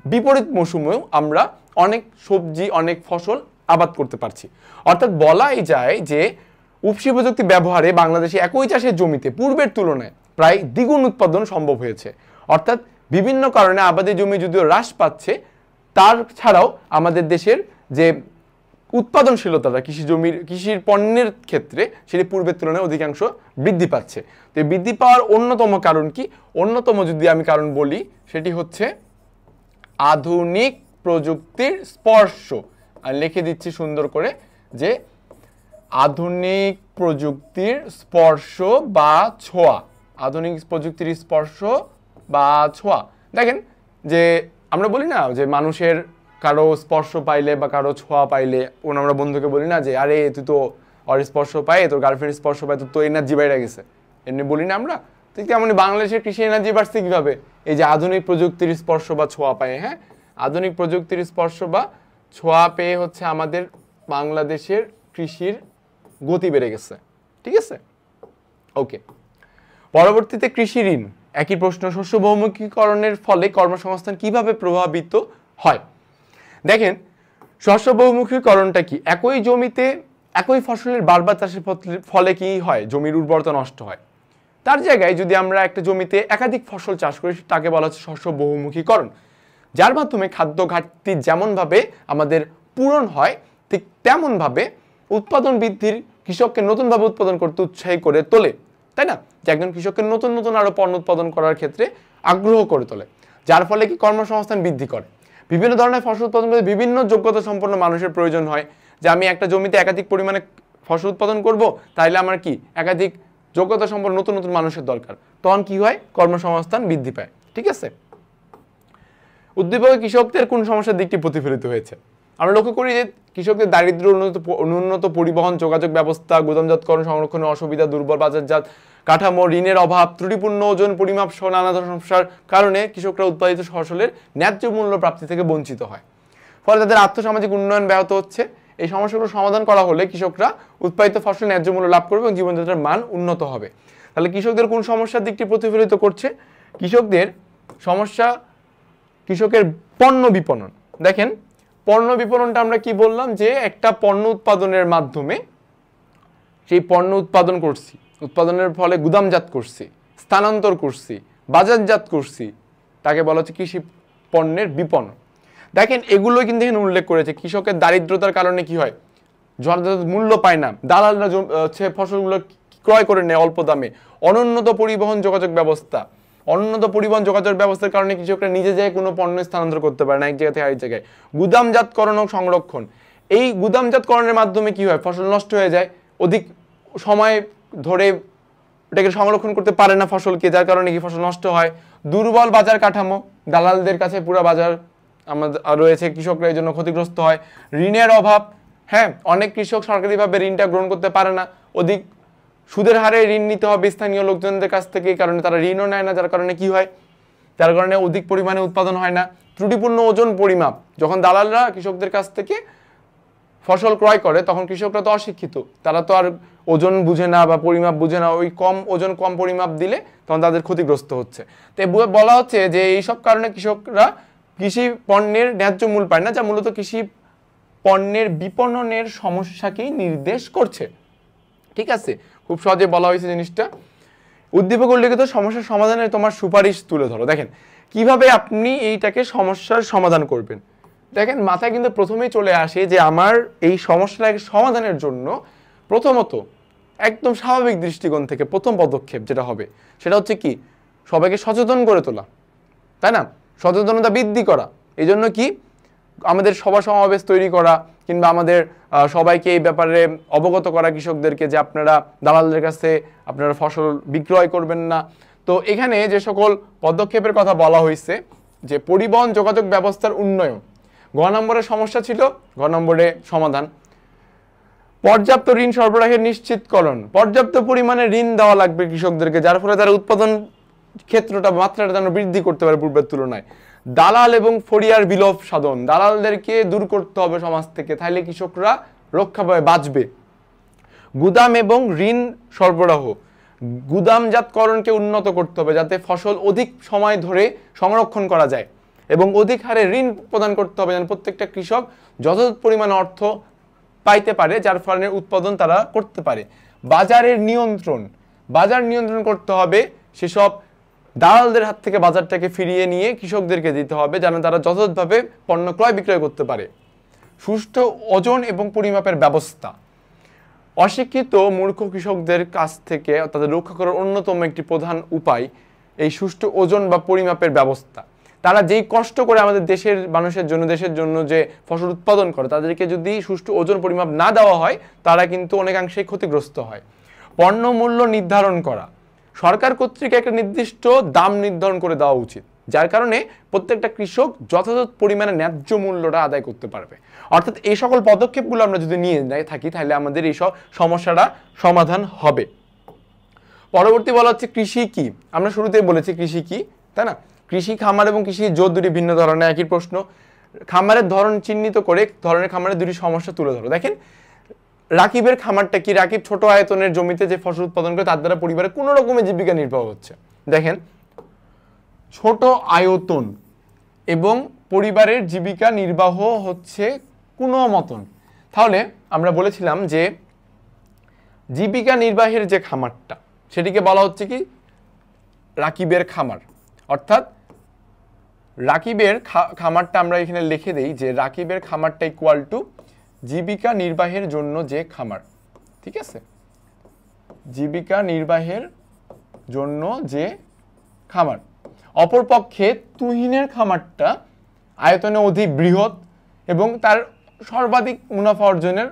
বিপরীত মৌসুমেও আমরা অনেক সবজি, অনেক ফসল আবাদ করতে পারছি। অর্থাৎ বলাই যায় যে উপসি প্রযুক্তি ব্যবহারে বাংলাদেশে একই চাষের জমিতে পূর্বের তুলনায় প্রায় দ্বিগুণ উৎপাদন সম্ভব হয়েছে। অর্থাৎ বিভিন্ন কারণে আবাদি জমি যদিও হ্রাস পাচ্ছে, তার ছাড়াও আমাদের দেশের যে উৎপাদনশীলতাটা কৃষির পণ্যের ক্ষেত্রে সেটি পূর্বের তুলনায় অধিকাংশ বৃদ্ধি পাচ্ছে। তো বৃদ্ধি পাওয়ার অন্যতম কারণ কি? অন্যতম যদি আমি কারণ বলি, সেটি হচ্ছে আধুনিক প্রযুক্তির স্পর্শ। আর লিখে দিচ্ছি সুন্দর করে যে আধুনিক প্রযুক্তির স্পর্শ বা ছোঁয়া। আধুনিক প্রযুক্তির স্পর্শ বা ছোঁয়া। দেখেন যে আমরা বলি না যে মানুষের কারো স্পর্শ পাইলে বা কারো ছোঁয়া পাইলে আমরা বন্ধুকে বলি না যে আরে তুই তো ওর স্পর্শ পায়, তোর গার্লফ্রেন্ড স্পর্শ পায়, তো এনার্জি বাইরে গেছে, এমনি বলি না আমরা। তো তেমনি বাংলাদেশের কৃষি এনার্জি বাড়ছে কীভাবে? এই যে আধুনিক প্রযুক্তির স্পর্শ বা ছোঁয়া পায়। হ্যাঁ, আধুনিক প্রযুক্তির স্পর্শ বা ছোঁয়া পেয়ে হচ্ছে আমাদের বাংলাদেশের কৃষির গতি বেড়ে গেছে। ঠিক আছে, ওকে। পরবর্তীতে কৃষি ঋণ, একই প্রশ্ন। শস্য বহুমুখীকরণের ফলে কর্মসংস্থান কিভাবে প্রভাবিত হয়? দেখেন শস্য বহুমুখীকরণটা কি? একই জমিতে একই ফসলের বারবার চাষের ফলে কি হয়? জমির উর্বরতা নষ্ট হয়। তার জায়গায় যদি আমরা একটা জমিতে একাধিক ফসল চাষ করি, তাকে বলা হচ্ছে শস্য বহুমুখীকরণ, যার মাধ্যমে খাদ্য ঘাটতি যেমনভাবে আমাদের পূরণ হয়, ঠিক তেমনভাবে উৎপাদন বৃদ্ধির, কৃষককে নতুনভাবে উৎপাদন করতে উৎসাহী করে তোলে, তাই না? যে একজন কৃষককে নতুন নতুন আরো পণ্য উৎপাদন করার ক্ষেত্রে আগ্রহ করে তোলে, যার ফলে কি কর্মসংস্থান বৃদ্ধি করে। বিভিন্ন ধরনের ফসল উৎপাদন করতে বিভিন্ন যোগ্যতা সম্পন্ন মানুষের প্রয়োজন হয়। যে আমি একটা জমিতে একাধিক পরিমাণে ফসল উৎপাদন করব, তাইলে আমার কি একাধিক যোগ্যতা সম্পন্ন নতুন নতুন মানুষের দরকার। তখন কি হয়? কর্মসংস্থান বৃদ্ধি পায়। ঠিক আছে, উদ্দীপকে কৃষকদের কোন সমস্যার দিকটি প্রতিফলিত হয়েছে? আমরা লক্ষ্য করি যে কৃষকদের দারিদ্র, অনুন্নত পরিবহন যোগাযোগ ব্যবস্থা, গুদামজাতকরণ সংরক্ষণের অসুবিধা, দুর্বল বাজারজাত কাঠামো, ঋণের অভাব, ত্রুটিপূর্ণ ওজন পরিমাপ সহ নানা ধরনের সমস্যার কারণে কৃষকরা উৎপাদিত ফসলের ন্যায্য মূল্য প্রাপ্তি থেকে বঞ্চিত হয়। ফলে তাদের আর্থসামাজিক উন্নয়ন ব্যাহত হচ্ছে। এই সমস্যাগুলো সমাধান করা হলে কৃষকরা উৎপাদিত ফসলের ন্যায্য মূল্য লাভ করবে এবং জীবনযাত্রার মান উন্নত হবে। তাহলে কৃষকদের কোন সমস্যার দিকটি প্রতিফলিত করছে? কৃষকদের সমস্যা, কৃষকের পণ্য বিপণন। দেখেন পণ্য বিপণনটা আমরা কি বললাম? যে একটা পণ্য উৎপাদনের মাধ্যমে সেই পণ্য উৎপাদন করছি, উৎপাদনের ফলে গুদামজাত করছি, স্থানান্তর করছি, বাজারজাত করছি, তাকে বলা হচ্ছে কৃষি পণ্যের বিপণন। দেখেন এগুলো কিন্তু এখানে উল্লেখ করেছে। কৃষকের দারিদ্রতার কারণে কি হয়? যথাযথ মূল্য পায় না, দালালরা হচ্ছে ফসলগুলো ক্রয় করে নেয় অল্প দামে। অনুন্নত পরিবহন যোগাযোগ ব্যবস্থা, অনুন্নত পরিবহন যোগাযোগ ব্যবস্থার কারণে কৃষকরা নিজে যায় কোনো পণ্য স্থানান্তর করতে পারে না এক জায়গা থেকে আরেক জায়গায়। গুদামজাতকরণ ও সংরক্ষণ, এই গুদামজাতকরণের মাধ্যমে কি হয়? ফসল নষ্ট হয়ে যায়, অধিক সময় ধরে এটাকে সংরক্ষণ করতে পারে না ফসলকে, যার কারণে কি ফসল নষ্ট হয়। দুর্বল বাজার কাঠামো, দালালদের কাছে পুরো বাজার আমাদের রয়েছে, কৃষকরা এই জন্য ক্ষতিগ্রস্ত হয়। ঋণের অভাব, হ্যাঁ অনেক কৃষক সরকারিভাবে ঋণটা গ্রহণ করতে পারে না, অধিক সুদের হারে ঋণ নিতে হবে স্থানীয় লোকজনদের কাছ থেকে, এই কারণে তারা ঋণও নেয় না, যার কারণে কি হয়? যার কারণে অধিক পরিমাণে উৎপাদন হয় না। ত্রুটিপূর্ণ ওজন পরিমাপ, যখন দালালরা কৃষকদের কাছ থেকে ফসল ক্রয় করে তখন কৃষকরা তো অশিক্ষিত, তারা তো আর ওজন বুঝে না বা পরিমাপ বুঝে না, ওই কম ওজন কম পরিমাপ দিলে তখন তাদের ক্ষতিগ্রস্ত হচ্ছে। তো বলা হচ্ছে যে এইসব কারণে কৃষকরা কৃষি পণ্যের ন্যায্য মূল্য পায় না, যা মূলত কৃষি পণ্যের বিপণনের সমস্যাকেই নির্দেশ করছে। ঠিক আছে, খুব সহজে বলা হয়েছে জিনিসটা। উদ্দীপক উল্লেখিত সমস্যার সমাধানের তোমার সুপারিশ তুলে ধরো। দেখেন কিভাবে আপনি এইটাকে সমস্যার সমাধান করবেন। দেখেন মাথায় কিন্তু প্রথমেই চলে আসে যে আমার এই সমস্যাটাকে সমাধানের জন্য প্রথমত একদম স্বাভাবিক দৃষ্টিকোণ থেকে প্রথম পদক্ষেপ যেটা হবে সেটা হচ্ছে কি, সবাইকে সচেতন করে তোলা, তাই না? সচেতনতা বৃদ্ধি করা। এই জন্য কি আমাদের সভা সমাবেশ তৈরি করা, কিংবা আমাদের সবাইকে এই ব্যাপারে অবগত করা, কৃষকদেরকে, যে আপনারা দালালদের কাছে আপনারা ফসল বিক্রয় করবেন না। তো এখানে যে সকল পদক্ষেপের কথা বলা হয়েছে, যে পরিবহন যোগাযোগ ব্যবস্থার উন্নয়ন, ঘ নম্বরের সমস্যা ছিল, ঘ নম্বরে সমাধান। পর্যাপ্ত ঋণ সরবরাহের নিশ্চিতকরণ, পর্যাপ্ত পরিমাণে ঋণ দেওয়া লাগবে কৃষকদেরকে, যার ফলে তারা উৎপাদন ক্ষেত্রটা মাত্রাটা যেন বৃদ্ধি করতে পারে পূর্বের তুলনায়। দালাল এবং ফরিয়ার বিলোপ সাধন, দালালদেরকে দূর করতে হবে সমাজ থেকে, তাহলে কৃষকরা রক্ষা পাবে, বাঁচবে। গুদাম এবং ঋণ সরবরাহ, গুদামজাতকরণকে উন্নত করতে হবে যাতে ফসল অধিক সময় ধরে সংরক্ষণ করা যায়, এবং অধিক হারে ঋণ প্রদান করতে হবে যেন প্রত্যেকটা কৃষক যথাযথ পরিমাণ অর্থ পাইতে পারে, যার ফলে উৎপাদন তারা করতে পারে। বাজারের নিয়ন্ত্রণ, বাজার নিয়ন্ত্রণ করতে হবে, সেসব দালালদের হাত থেকে বাজারটাকে ফিরিয়ে নিয়ে কৃষকদেরকে দিতে হবে যেন তারা যথাযথভাবে পণ্য ক্রয় বিক্রয় করতে পারে। সুষ্ঠু ওজন এবং পরিমাপের ব্যবস্থা, অশিক্ষিত মূর্খ কৃষকদের কাছ থেকে তাদের রক্ষা করার অন্যতম একটি প্রধান উপায় এই সুষ্ঠু ওজন বা পরিমাপের ব্যবস্থা। তারা যেই কষ্ট করে আমাদের দেশের মানুষের জন্য, দেশের জন্য যে ফসল উৎপাদন করে, তাদেরকে যদি সুষ্ঠু ওজন পরিমাপ না দেওয়া হয় তারা কিন্তু অনেকাংশেই ক্ষতিগ্রস্ত হয়। পণ্য মূল্য নির্ধারণ করা, সরকার কর্তৃক একটা নির্দিষ্ট দাম নির্ধারণ করে দেওয়া উচিত, যার কারণে প্রত্যেকটা কৃষক যথাযথ পরিমাণে ন্যায্য মূল্যটা আদায় করতে পারবে। অর্থাৎ এই সকল পদক্ষেপগুলো আমরা যদি নিয়ে থাকি তাহলে আমাদের এই সব সমস্যাটা সমাধান হবে। পরবর্তী বলা হচ্ছে কৃষি কি। আমরা শুরুতেই বলেছি কৃষি কি, তাই না? কৃষি খামার এবং কৃষি জোট দুটি ভিন্ন ধরনের, একই প্রশ্ন। খামারের ধরন চিহ্নিত করে ধরনের খামারের দুটি সমস্যা তুলে ধরো। দেখেন রাকিবের খামারটা কি, রাকিব ছোট আয়তনের জমিতে যে ফসল উৎপাদন করে তার দ্বারা পরিবারের কোনো রকমের জীবিকা নির্বাহ হচ্ছে। দেখেন ছোট আয়তন এবং পরিবারের জীবিকা নির্বাহ হচ্ছে কোনো মতন, তাহলে আমরা বলেছিলাম যে জীবিকা নির্বাহের যে খামারটা সেটিকে বলা হচ্ছে কি রাকিবের খামার। অর্থাৎ রাকিবের খামারটা আমরা এখানে লিখে দেই যে রাকিবের খামারটা ইকুয়াল টু জীবিকা নির্বাহের জন্য যে খামার। ঠিক আছে, জীবিকা নির্বাহের জন্য যে খামার। অপরপক্ষে তুহিনের খামারটা আয়তনে অধিক বৃহৎ এবং তার সর্বাধিক মুনাফা অর্জনের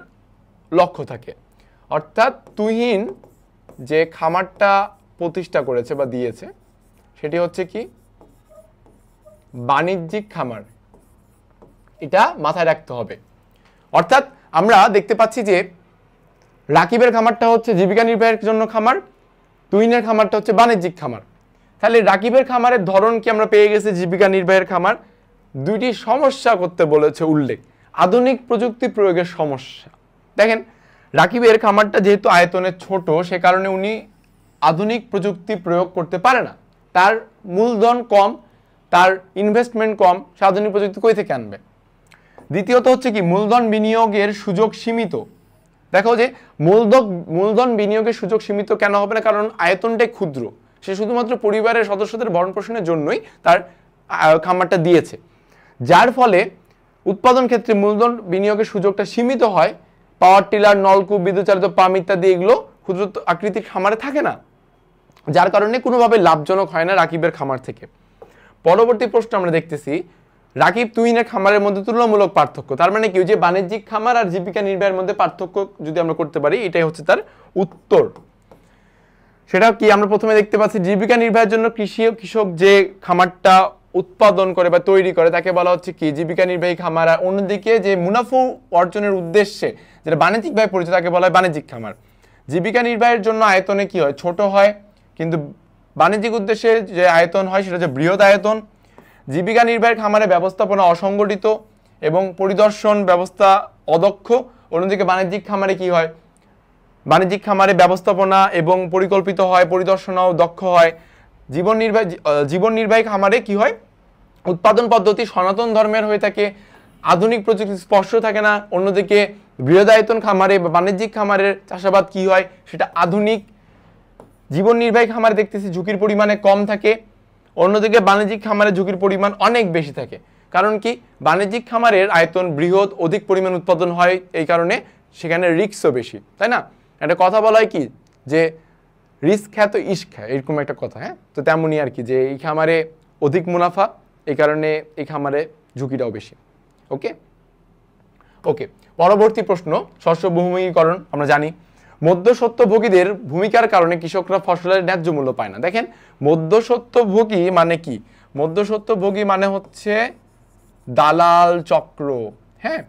লক্ষ্য থাকে। অর্থাৎ তুহিন যে খামারটা প্রতিষ্ঠা করেছে বা দিয়েছে সেটি হচ্ছে কি বাণিজ্যিক খামার, এটা মাথায় রাখতে হবে। অর্থাৎ আমরা দেখতে পাচ্ছি যে রাকিবের খামারটা হচ্ছে জীবিকা নির্বাহের জন্য খামার, তুহিনের খামারটা হচ্ছে বাণিজ্যিক খামার। তাহলে রাকিবের খামারের ধরন কি আমরা পেয়ে গেছি জীবিকা নির্বাহের খামার। দুইটি সমস্যা করতে বলেছে উল্লেখ, আধুনিক প্রযুক্তি প্রয়োগের সমস্যা। দেখেন রাকিবের খামারটা যেহেতু আয়তনে ছোট সে কারণে উনি আধুনিক প্রযুক্তি প্রয়োগ করতে পারে না, তার মূলধন কম, তার ইনভেস্টমেন্ট কম, সে আধুনিক প্রযুক্তি কই থেকে আনবে। দ্বিতীয়ত হচ্ছে কি মূলধন বিনিয়োগের সুযোগ সীমিত। দেখো যে মূলধন বিনিয়োগের সুযোগ সীমিত কেন হবে না, কারণ আয়তনটাই ক্ষুদ্র, সে শুধুমাত্র পরিবারের সদস্যদের ভরণ পোষণের জন্যই তার খামারটা দিয়েছে, যার ফলে উৎপাদন ক্ষেত্রে মূলধন বিনিয়োগের সুযোগটা সীমিত হয়। পাওয়ার টিলার, নলকূপ, বিদ্যুৎ চালিত পাম্প ইত্যাদি এগুলো ক্ষুদ্র আকৃতির খামারে থাকে না, যার কারণে কোনোভাবে লাভজনক হয় না রাকিবের খামার থেকে। পরবর্তী প্রশ্ন আমরা দেখতেছি রাকিব তুহিনের খামারের মধ্যে তুলনামূলক পার্থক্য। তার মানে কি, যে বাণিজ্যিক খামার আর জীবিকা নির্বাহের মধ্যে পার্থক্য যদি আমরা করতে পারি, এটাই হচ্ছে তার উত্তর। সেটা কি আমরা প্রথমে দেখতে পাচ্ছি জীবিকা নির্বাহের জন্য কৃষক যে খামারটা উৎপাদন করে বা তৈরি করে তাকে বলা হচ্ছে কি জীবিকা নির্বাহী খামার। আর অন্যদিকে যে মুনাফা অর্জনের উদ্দেশ্যে যেটা বাণিজ্যিকভাবে পরিচিত তাকে বলা হয় বাণিজ্যিক খামার। জীবিকা নির্বাহের জন্য আয়তনে কি হয়, ছোট হয়, কিন্তু বাণিজ্যিক উদ্দেশ্যে যে আয়তন হয় সেটা হচ্ছে বৃহৎ আয়তন। জীবিকা নির্বাহের খামারে ব্যবস্থাপনা অসংগঠিত এবং পরিদর্শন ব্যবস্থা অদক্ষ। অন্যদিকে বাণিজ্যিক খামারে কি হয়, বাণিজ্যিক খামারে ব্যবস্থাপনা এবং পরিকল্পিত হয়, পরিদর্শনও দক্ষ হয়। জীবন নির্বাহী খামারে কি হয়, উৎপাদন পদ্ধতি সনাতন ধর্মের হয়ে থাকে, আধুনিক প্রযুক্তি স্পর্শ থাকে না, অন্যদিকে বৃহদায়তন খামারে বা বাণিজ্যিক খামারের চাষাবাদ কি হয় সেটা আধুনিক জীবন নির্বাহী খামারে দেখতেছি ঝুঁকির পরিমাণে কম থাকে, অন্যদিকে বাণিজ্যিক খামারে ঝুঁকির পরিমাণ অনেক বেশি থাকে। কারণ কি, বাণিজ্যিক খামারের আয়তন বৃহৎ, অধিক পরিমাণ উৎপাদন হয়, এই কারণে সেখানে রিস্কও বেশি, তাই না? একটা কথা বলা হয় কি যে রিস্ক খ্যাত ইস্ক খ্যায়, এরকম একটা কথা। হ্যাঁ, তো তেমনই আর কি, যে এই খামারে অধিক মুনাফা, এই কারণে এই খামারে ঝুঁকিটাও বেশি। ওকে ওকে পরবর্তী প্রশ্ন, শস্য বহুমুখীকরণ। আমরা জানি মধ্যস্বত্বভোগীদের ভূমিকার কারণে কৃষকরা ফসলের ন্যায্য মূল্য পায় না। দেখেন, মধ্যস্বত্বভোগী মানে কি? মধ্যস্বত্বভোগী মানে হচ্ছে দালাল চক্র, হ্যাঁ,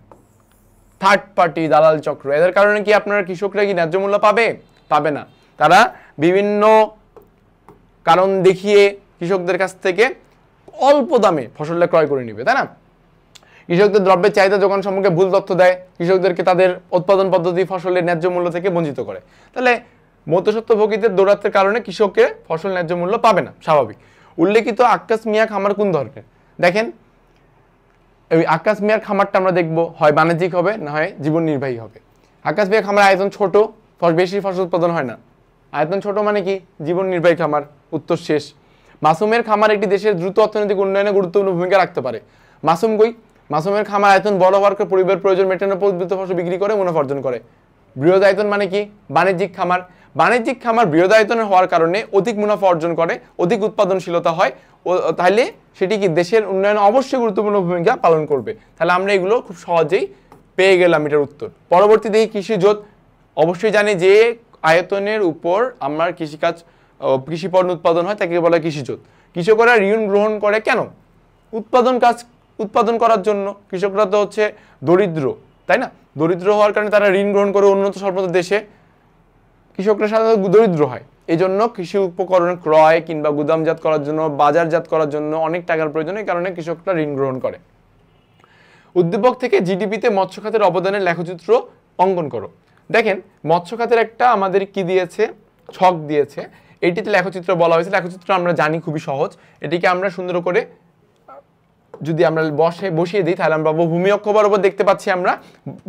থার্ড পার্টি দালাল চক্র। এদের কারণে কি আপনারা কৃষকরা কি ন্যায্য মূল্য পাবে না। তারা বিভিন্ন কারণ দেখিয়ে কৃষকদের কাছ থেকে অল্প দামে ফসলটা ক্রয় করে নেবে, তাই না? কৃষকদের দ্রব্যের চাহিদা যোগান সম্পর্কে ভুল তথ্য দেয়, কৃষকদেরকে তাদের উৎপাদন পদ্ধতি ফসলের ন্যায্য মূল্য থেকে বঞ্চিত করে। তাহলে মধ্যস্বত্বভোগীদের দৌরাত্বের কারণে কৃষকের ফসল ন্যায্য মূল্য পাবে না, স্বাভাবিক। উল্লেখিত আক্কাস মিয়া খামার কোন ধরনের? দেখেন, ওই আক্কাস মিয়ার খামারটা আমরা দেখবো হয় বাণিজ্যিক হবে, না হয় জীবন নির্বাহী হবে। আক্কাস মিয়ার খামার আয়তন ছোট, বেশি ফসল উৎপাদন হয় না। আয়তন ছোট মানে কি? জীবন নির্বাহী খামার। উত্তর শেষ। মাসুমের খামার একটি দেশের দ্রুত অর্থনৈতিক উন্নয়নে গুরুত্বপূর্ণ ভূমিকা রাখতে পারে। মাসুম কই? মাসুমের খামার আয়তন বড় হওয়ার পরিবারের প্রয়োজন মেটানোর উদ্বৃত্ত ফসল বিক্রি করে মুনাফা অর্জন করে। বৃহৎ আয়তন মানে কি? বাণিজ্যিক খামার। বাণিজ্যিক খামার বৃহৎ আয়তনের হওয়ার কারণে অধিক মুনাফা অর্জন করে, অধিক উৎপাদনশীলতা হয়, তাহলে সেটি কি দেশের উন্নয়নে অবশ্যই গুরুত্বপূর্ণ ভূমিকা পালন করবে। তাহলে আমরা এগুলো খুব সহজেই পেয়ে গেলাম এটার উত্তর। পরবর্তী দেখি কৃষিজোত। অবশ্যই জানি যে আয়তনের উপর আমার কৃষি পণ্য উৎপাদন হয় তাকে বলা হয় কৃষিজোত। কৃষকরা ঋণ গ্রহণ করে কেন? উৎপাদন করার জন্য। কৃষকরা তো হচ্ছে দরিদ্র, তাই না? দরিদ্র হওয়ার কারণে তারা ঋণ গ্রহণ করে উন্নত সর্বত দেশে। কৃষকরা সাধারণত দরিদ্র হয়, এই জন্য কৃষি উপকরণ ক্রয় কিংবা গুদামজাত করার জন্য, বাজারজাত করার জন্য অনেক টাকার প্রয়োজন, এই কারণে কৃষকরা ঋণ গ্রহণ করে। উদ্দীপক থেকে জিডিপিতে মৎস্য খাতের অবদানের লেখচিত্র অঙ্কন করো। দেখেন, মৎস্য খাতের একটা আমাদের কি দিয়েছে, ছক দিয়েছে, এটিতে লেখচিত্র বলা হয়েছে। লেখচিত্র আমরা জানি খুবই সহজ, এটিকে আমরা সুন্দর করে যদি আমরা বসিয়ে দিই তাহলে আমরা ভূমি অক্ষ বরাবর দেখতে পাচ্ছি আমরা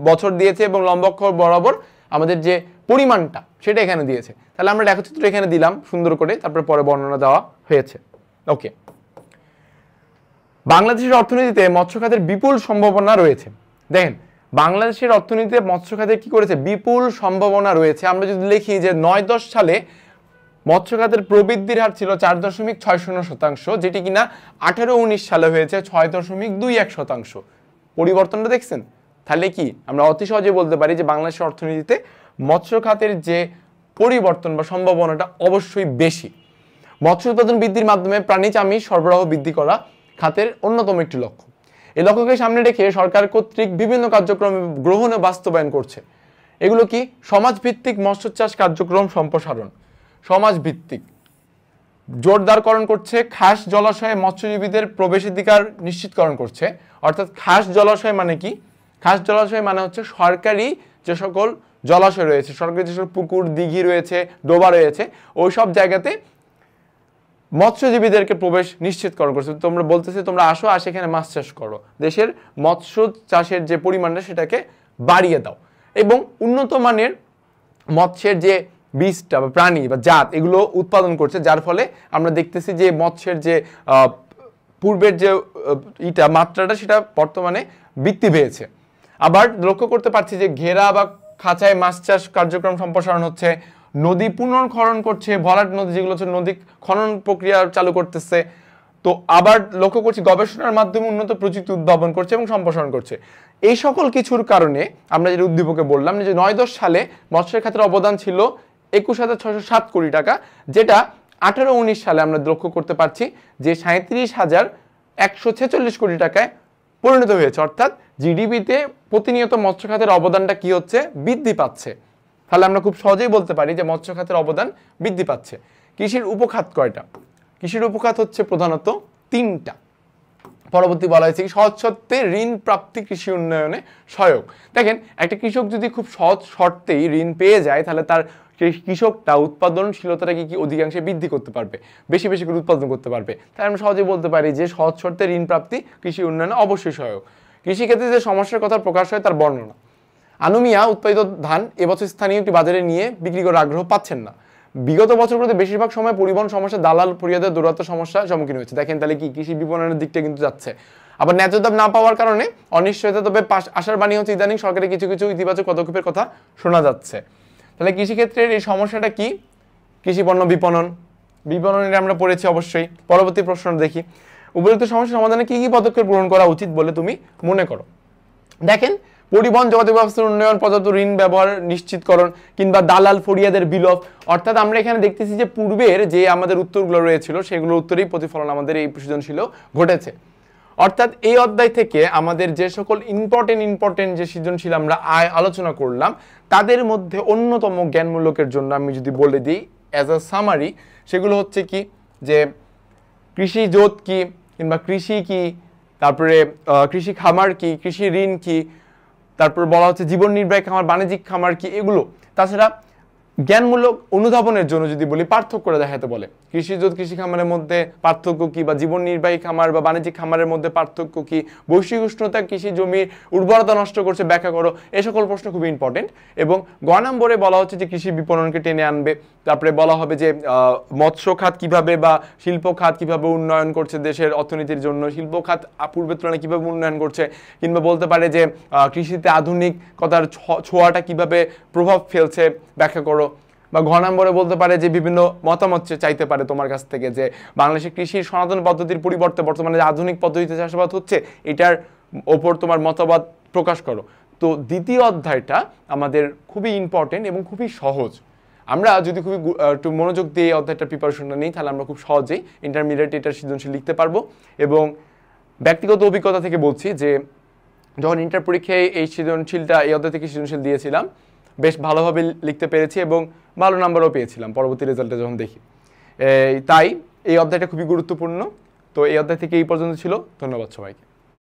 বছর দিয়েছে, এবং লম্ব অক্ষ বরাবর আমাদের যে পরিমাণটা সেটা এখানে দিয়েছে। তাহলে আমরা লেখচিত্র এখানে দিলাম সুন্দর করে, তারপরে পরে বর্ণনা দেওয়া হয়েছে। ওকে, বাংলাদেশের অর্থনীতিতে মৎস্য খাতের বিপুল সম্ভাবনা রয়েছে। দেখেন, বাংলাদেশের অর্থনীতিতে মৎস্য খাতের কি করেছে? বিপুল সম্ভাবনা রয়েছে। আমরা যদি লিখি যে ৯-১০ সালে মৎস্য খাতের প্রবৃদ্ধির হার ছিল 4.60%, যেটি কিনা 18-19 সালে হয়েছে 6.21%। পরিবর্তনটা দেখছেন? তাহলে কি আমরা অতি সহজে বলতে পারি যে বাংলাদেশের অর্থনীতিতে মৎস্য খাতের যে পরিবর্তন বা সম্ভাবনাটা অবশ্যই বেশি। মৎস্য উৎপাদন বৃদ্ধির মাধ্যমে প্রাণীজ আমিষ সরবরাহ বৃদ্ধি করা খাতের অন্যতম একটি লক্ষ্য। এই লক্ষ্যকে সামনে রেখে সরকার কর্তৃক বিভিন্ন কার্যক্রম গ্রহণ ও বাস্তবায়ন করছে। এগুলো কি? সমাজভিত্তিক মৎস্য চাষ কার্যক্রম সম্প্রসারণ, সমাজভিত্তিক জোরদারকরণ করছে, খাস জলাশয়ে মৎস্যজীবীদের প্রবেশাধিকার নিশ্চিতকরণ করছে। অর্থাৎ খাস জলাশয় মানে কি? খাস জলাশয় মানে হচ্ছে সরকারি যে সকল জলাশয় রয়েছে, সরকারি যে সকল পুকুর, দিঘি রয়েছে, ডোবা রয়েছে, ওই সব জায়গাতে মৎস্যজীবীদেরকে প্রবেশ নিশ্চিতকরণ করছে। তোমরা বলতেছে তোমরা আসো, এখানে মাছ চাষ করো, দেশের মৎস্য চাষের যে পরিমাণটা সেটাকে বাড়িয়ে দাও, এবং উন্নত মানের মৎস্যের যে বীজটা বা প্রাণী বা জাত এগুলো উৎপাদন করছে, যার ফলে আমরা দেখতেছি যে মৎস্যের যে পূর্বের যে মাত্রাটা সেটা বর্তমানে বৃদ্ধি পেয়েছে। আবার লক্ষ্য করতে পারছি যে ঘেরা বা খাঁচায় মাছ চাষ কার্যক্রম সম্প্রসারণ হচ্ছে, নদী পুনর্খনন করছে, ভরাট নদী যেগুলো হচ্ছে নদী খনন প্রক্রিয়া চালু করতেছে। তো আবার লক্ষ্য করছি গবেষণার মাধ্যমে উন্নত প্রযুক্তি উদ্ভাবন করছে এবং সম্প্রসারণ করছে। এই সকল কিছুর কারণে আমরা যেটা উদ্দীপকে বললাম যে ৯-১০ সালে মৎস্য খাতের অবদান ছিল ২১,৬০৭ কোটি টাকা, যেটা 18-19 সালে আমরা লক্ষ্য করতে পারছি যে ৩৭,১৪৬ কোটি টাকায় পরিণত হয়েছে। অর্থাৎ জিডিপিতে প্রতিনিয়ত মৎস্য খাতের অবদানটা কি হচ্ছে? বৃদ্ধি পাচ্ছে। তাহলে আমরা খুব সহজেই বলতে পারি যে মৎস্য খাতের অবদান বৃদ্ধি পাচ্ছে। কৃষির উপখাত কয়টা? কৃষির উপখাত হচ্ছে প্রধানত 3টা। পরবর্তী বলা হয়েছে সহজ শর্তে ঋণ প্রাপ্তি কৃষি উন্নয়নে সহায়ক। দেখেন, একটা কৃষক যদি খুব সহজ শর্তেই ঋণ পেয়ে যায় তাহলে তার কৃষকটা উৎপাদনশীলতাটাকে কি অধিকাংশে বৃদ্ধি করতে পারবে, বেশি বেশি করে উৎপাদন করতে পারবে। তাই আমরা সহজে বলতে পারি যে সহজ শর্তে ঋণ প্রাপ্তি কৃষি উন্নয়নে অবশ্যই সহায়ক। কৃষিক্ষেত্রে যে সমস্যার কথা প্রকাশ হয় তার বর্ণনা। আনু মিয়া উৎপাদিত ধান এবছর স্থানীয় একটি বাজারে নিয়ে বিক্রি করার আগ্রহ পাচ্ছেন না। বিগত বছরগুলোতে বেশিরভাগ সময় পরিবহন সমস্যা, দালাল ফরিয়াদের দৌরাত্ম্য সমস্যার সম্মুখীন হয়েছে। দেখেন তাহলে কি কৃষি বিপণনের দিকটা কিন্তু যাচ্ছে। আবার ন্যায্য দাম না পাওয়ার কারণে অনিশ্চয়তা, তবে আশার বাণী হচ্ছে ইদানিং সরকারের কিছু কিছু ইতিবাচক পদক্ষেপের কথা শোনা যাচ্ছে। তাহলে কৃষিক্ষেত্রের এই সমস্যাটা কি? কৃষি পণ্য বিপণন, বিপণনের আমরা পড়েছি অবশ্যই। পরবর্তী প্রশ্ন দেখি, উপযুক্ত সমস্যা সমাধানে কি কি পদক্ষেপ গ্রহণ করা উচিত বলে তুমি মনে করো? দেখেন, পরিবহন যোগাযোগ ব্যবস্থার উন্নয়ন, পর্যাপ্ত ঋণ ব্যবহার নিশ্চিতকরণ, কিংবা দালাল ফরিয়াদের বিলোপ। অর্থাৎ আমরা এখানে দেখতেছি যে পূর্বের যে আমাদের উত্তরগুলো রয়েছিল সেগুলোর উত্তরেই প্রতিফলন আমাদের এই সৃজনশীল ঘটেছে। অর্থাৎ এই অধ্যায় থেকে আমাদের যে সকল ইম্পর্টেন্ট যে সৃজনশীল আমরা আলোচনা করলাম তাদের মধ্যে অন্যতম জ্ঞানমূলকের জন্য আমি যদি বলে দিই অ্যাজ আ সামারি, সেগুলো হচ্ছে কি, যে কৃষি জোত কি, কিংবা কৃষি কি, তারপরে কৃষি খামার কি, কৃষি ঋণ কি, তারপর বলা হচ্ছে জীবন নির্বাহী খামার, বাণিজ্যিক খামার কি, এগুলো। তাছাড়া জ্ঞানমূলক অনুধাবনের জন্য যদি বলি পার্থক্য করে দেখাতে বলে, কৃষিজ কৃষি খামারের মধ্যে পার্থক্য কি, বা জীবন নির্বাহী খামার বা বাণিজ্যিক খামারের মধ্যে পার্থক্য কি, বৈশ্বিক উষ্ণতা কৃষি জমির উর্বরতা নষ্ট করছে, ব্যাখ্যা করো। এই সকল প্রশ্ন খুবই ইম্পর্টেন্ট। এবং গ নম্বরে বলা হচ্ছে যে কৃষি বিপণনকে টেনে আনবে। তারপরে বলা হবে যে মৎস্য খাত কিভাবে বা শিল্প খাত কিভাবে উন্নয়ন করছে দেশের অর্থনীতির জন্য, শিল্প খাত পূর্বের তুলনায় কিভাবে উন্নয়ন করছে, কিংবা বলতে পারে যে কৃষিতে আধুনিকতার ছোঁয়াটা কিভাবে প্রভাব ফেলছে, ব্যাখ্যা করো। বা ঘ নম্বরে বলতে পারে যে বিভিন্ন মতামত চাইতে পারে তোমার কাছ থেকে, যে বাংলাদেশের কৃষির সনাতন পদ্ধতির পরিবর্তে বর্তমানে যে আধুনিক পদ্ধতিতে চাষাবাদ হচ্ছে এটার ওপর তোমার মতবাদ প্রকাশ করো। তো দ্বিতীয় অধ্যায়টা আমাদের খুবই ইম্পর্টেন্ট এবং খুবই সহজ। আমরা যদি খুবই একটু মনোযোগ দিয়ে এই অধ্যায়টা প্রিপারেশনটা নিই তাহলে আমরা খুব সহজেই ইন্টারমিডিয়েট এটার সৃজনশীল লিখতে পারবো। এবং ব্যক্তিগত অভিজ্ঞতা থেকে বলছি যে যখন ইন্টার পরীক্ষায় এই সৃজনশীলটা এই অধ্যায় থেকে সৃজনশীল দিয়েছিলাম, বেশ ভালোভাবে লিখতে পেরেছি এবং ভালো নাম্বারও পেয়েছিলাম পরবর্তী রেজাল্টে যখন দেখি। তাই এই অধ্যায়টা খুবই গুরুত্বপূর্ণ। তো এই অধ্যায় থেকে এই পর্যন্ত ছিল। ধন্যবাদ সবাইকে।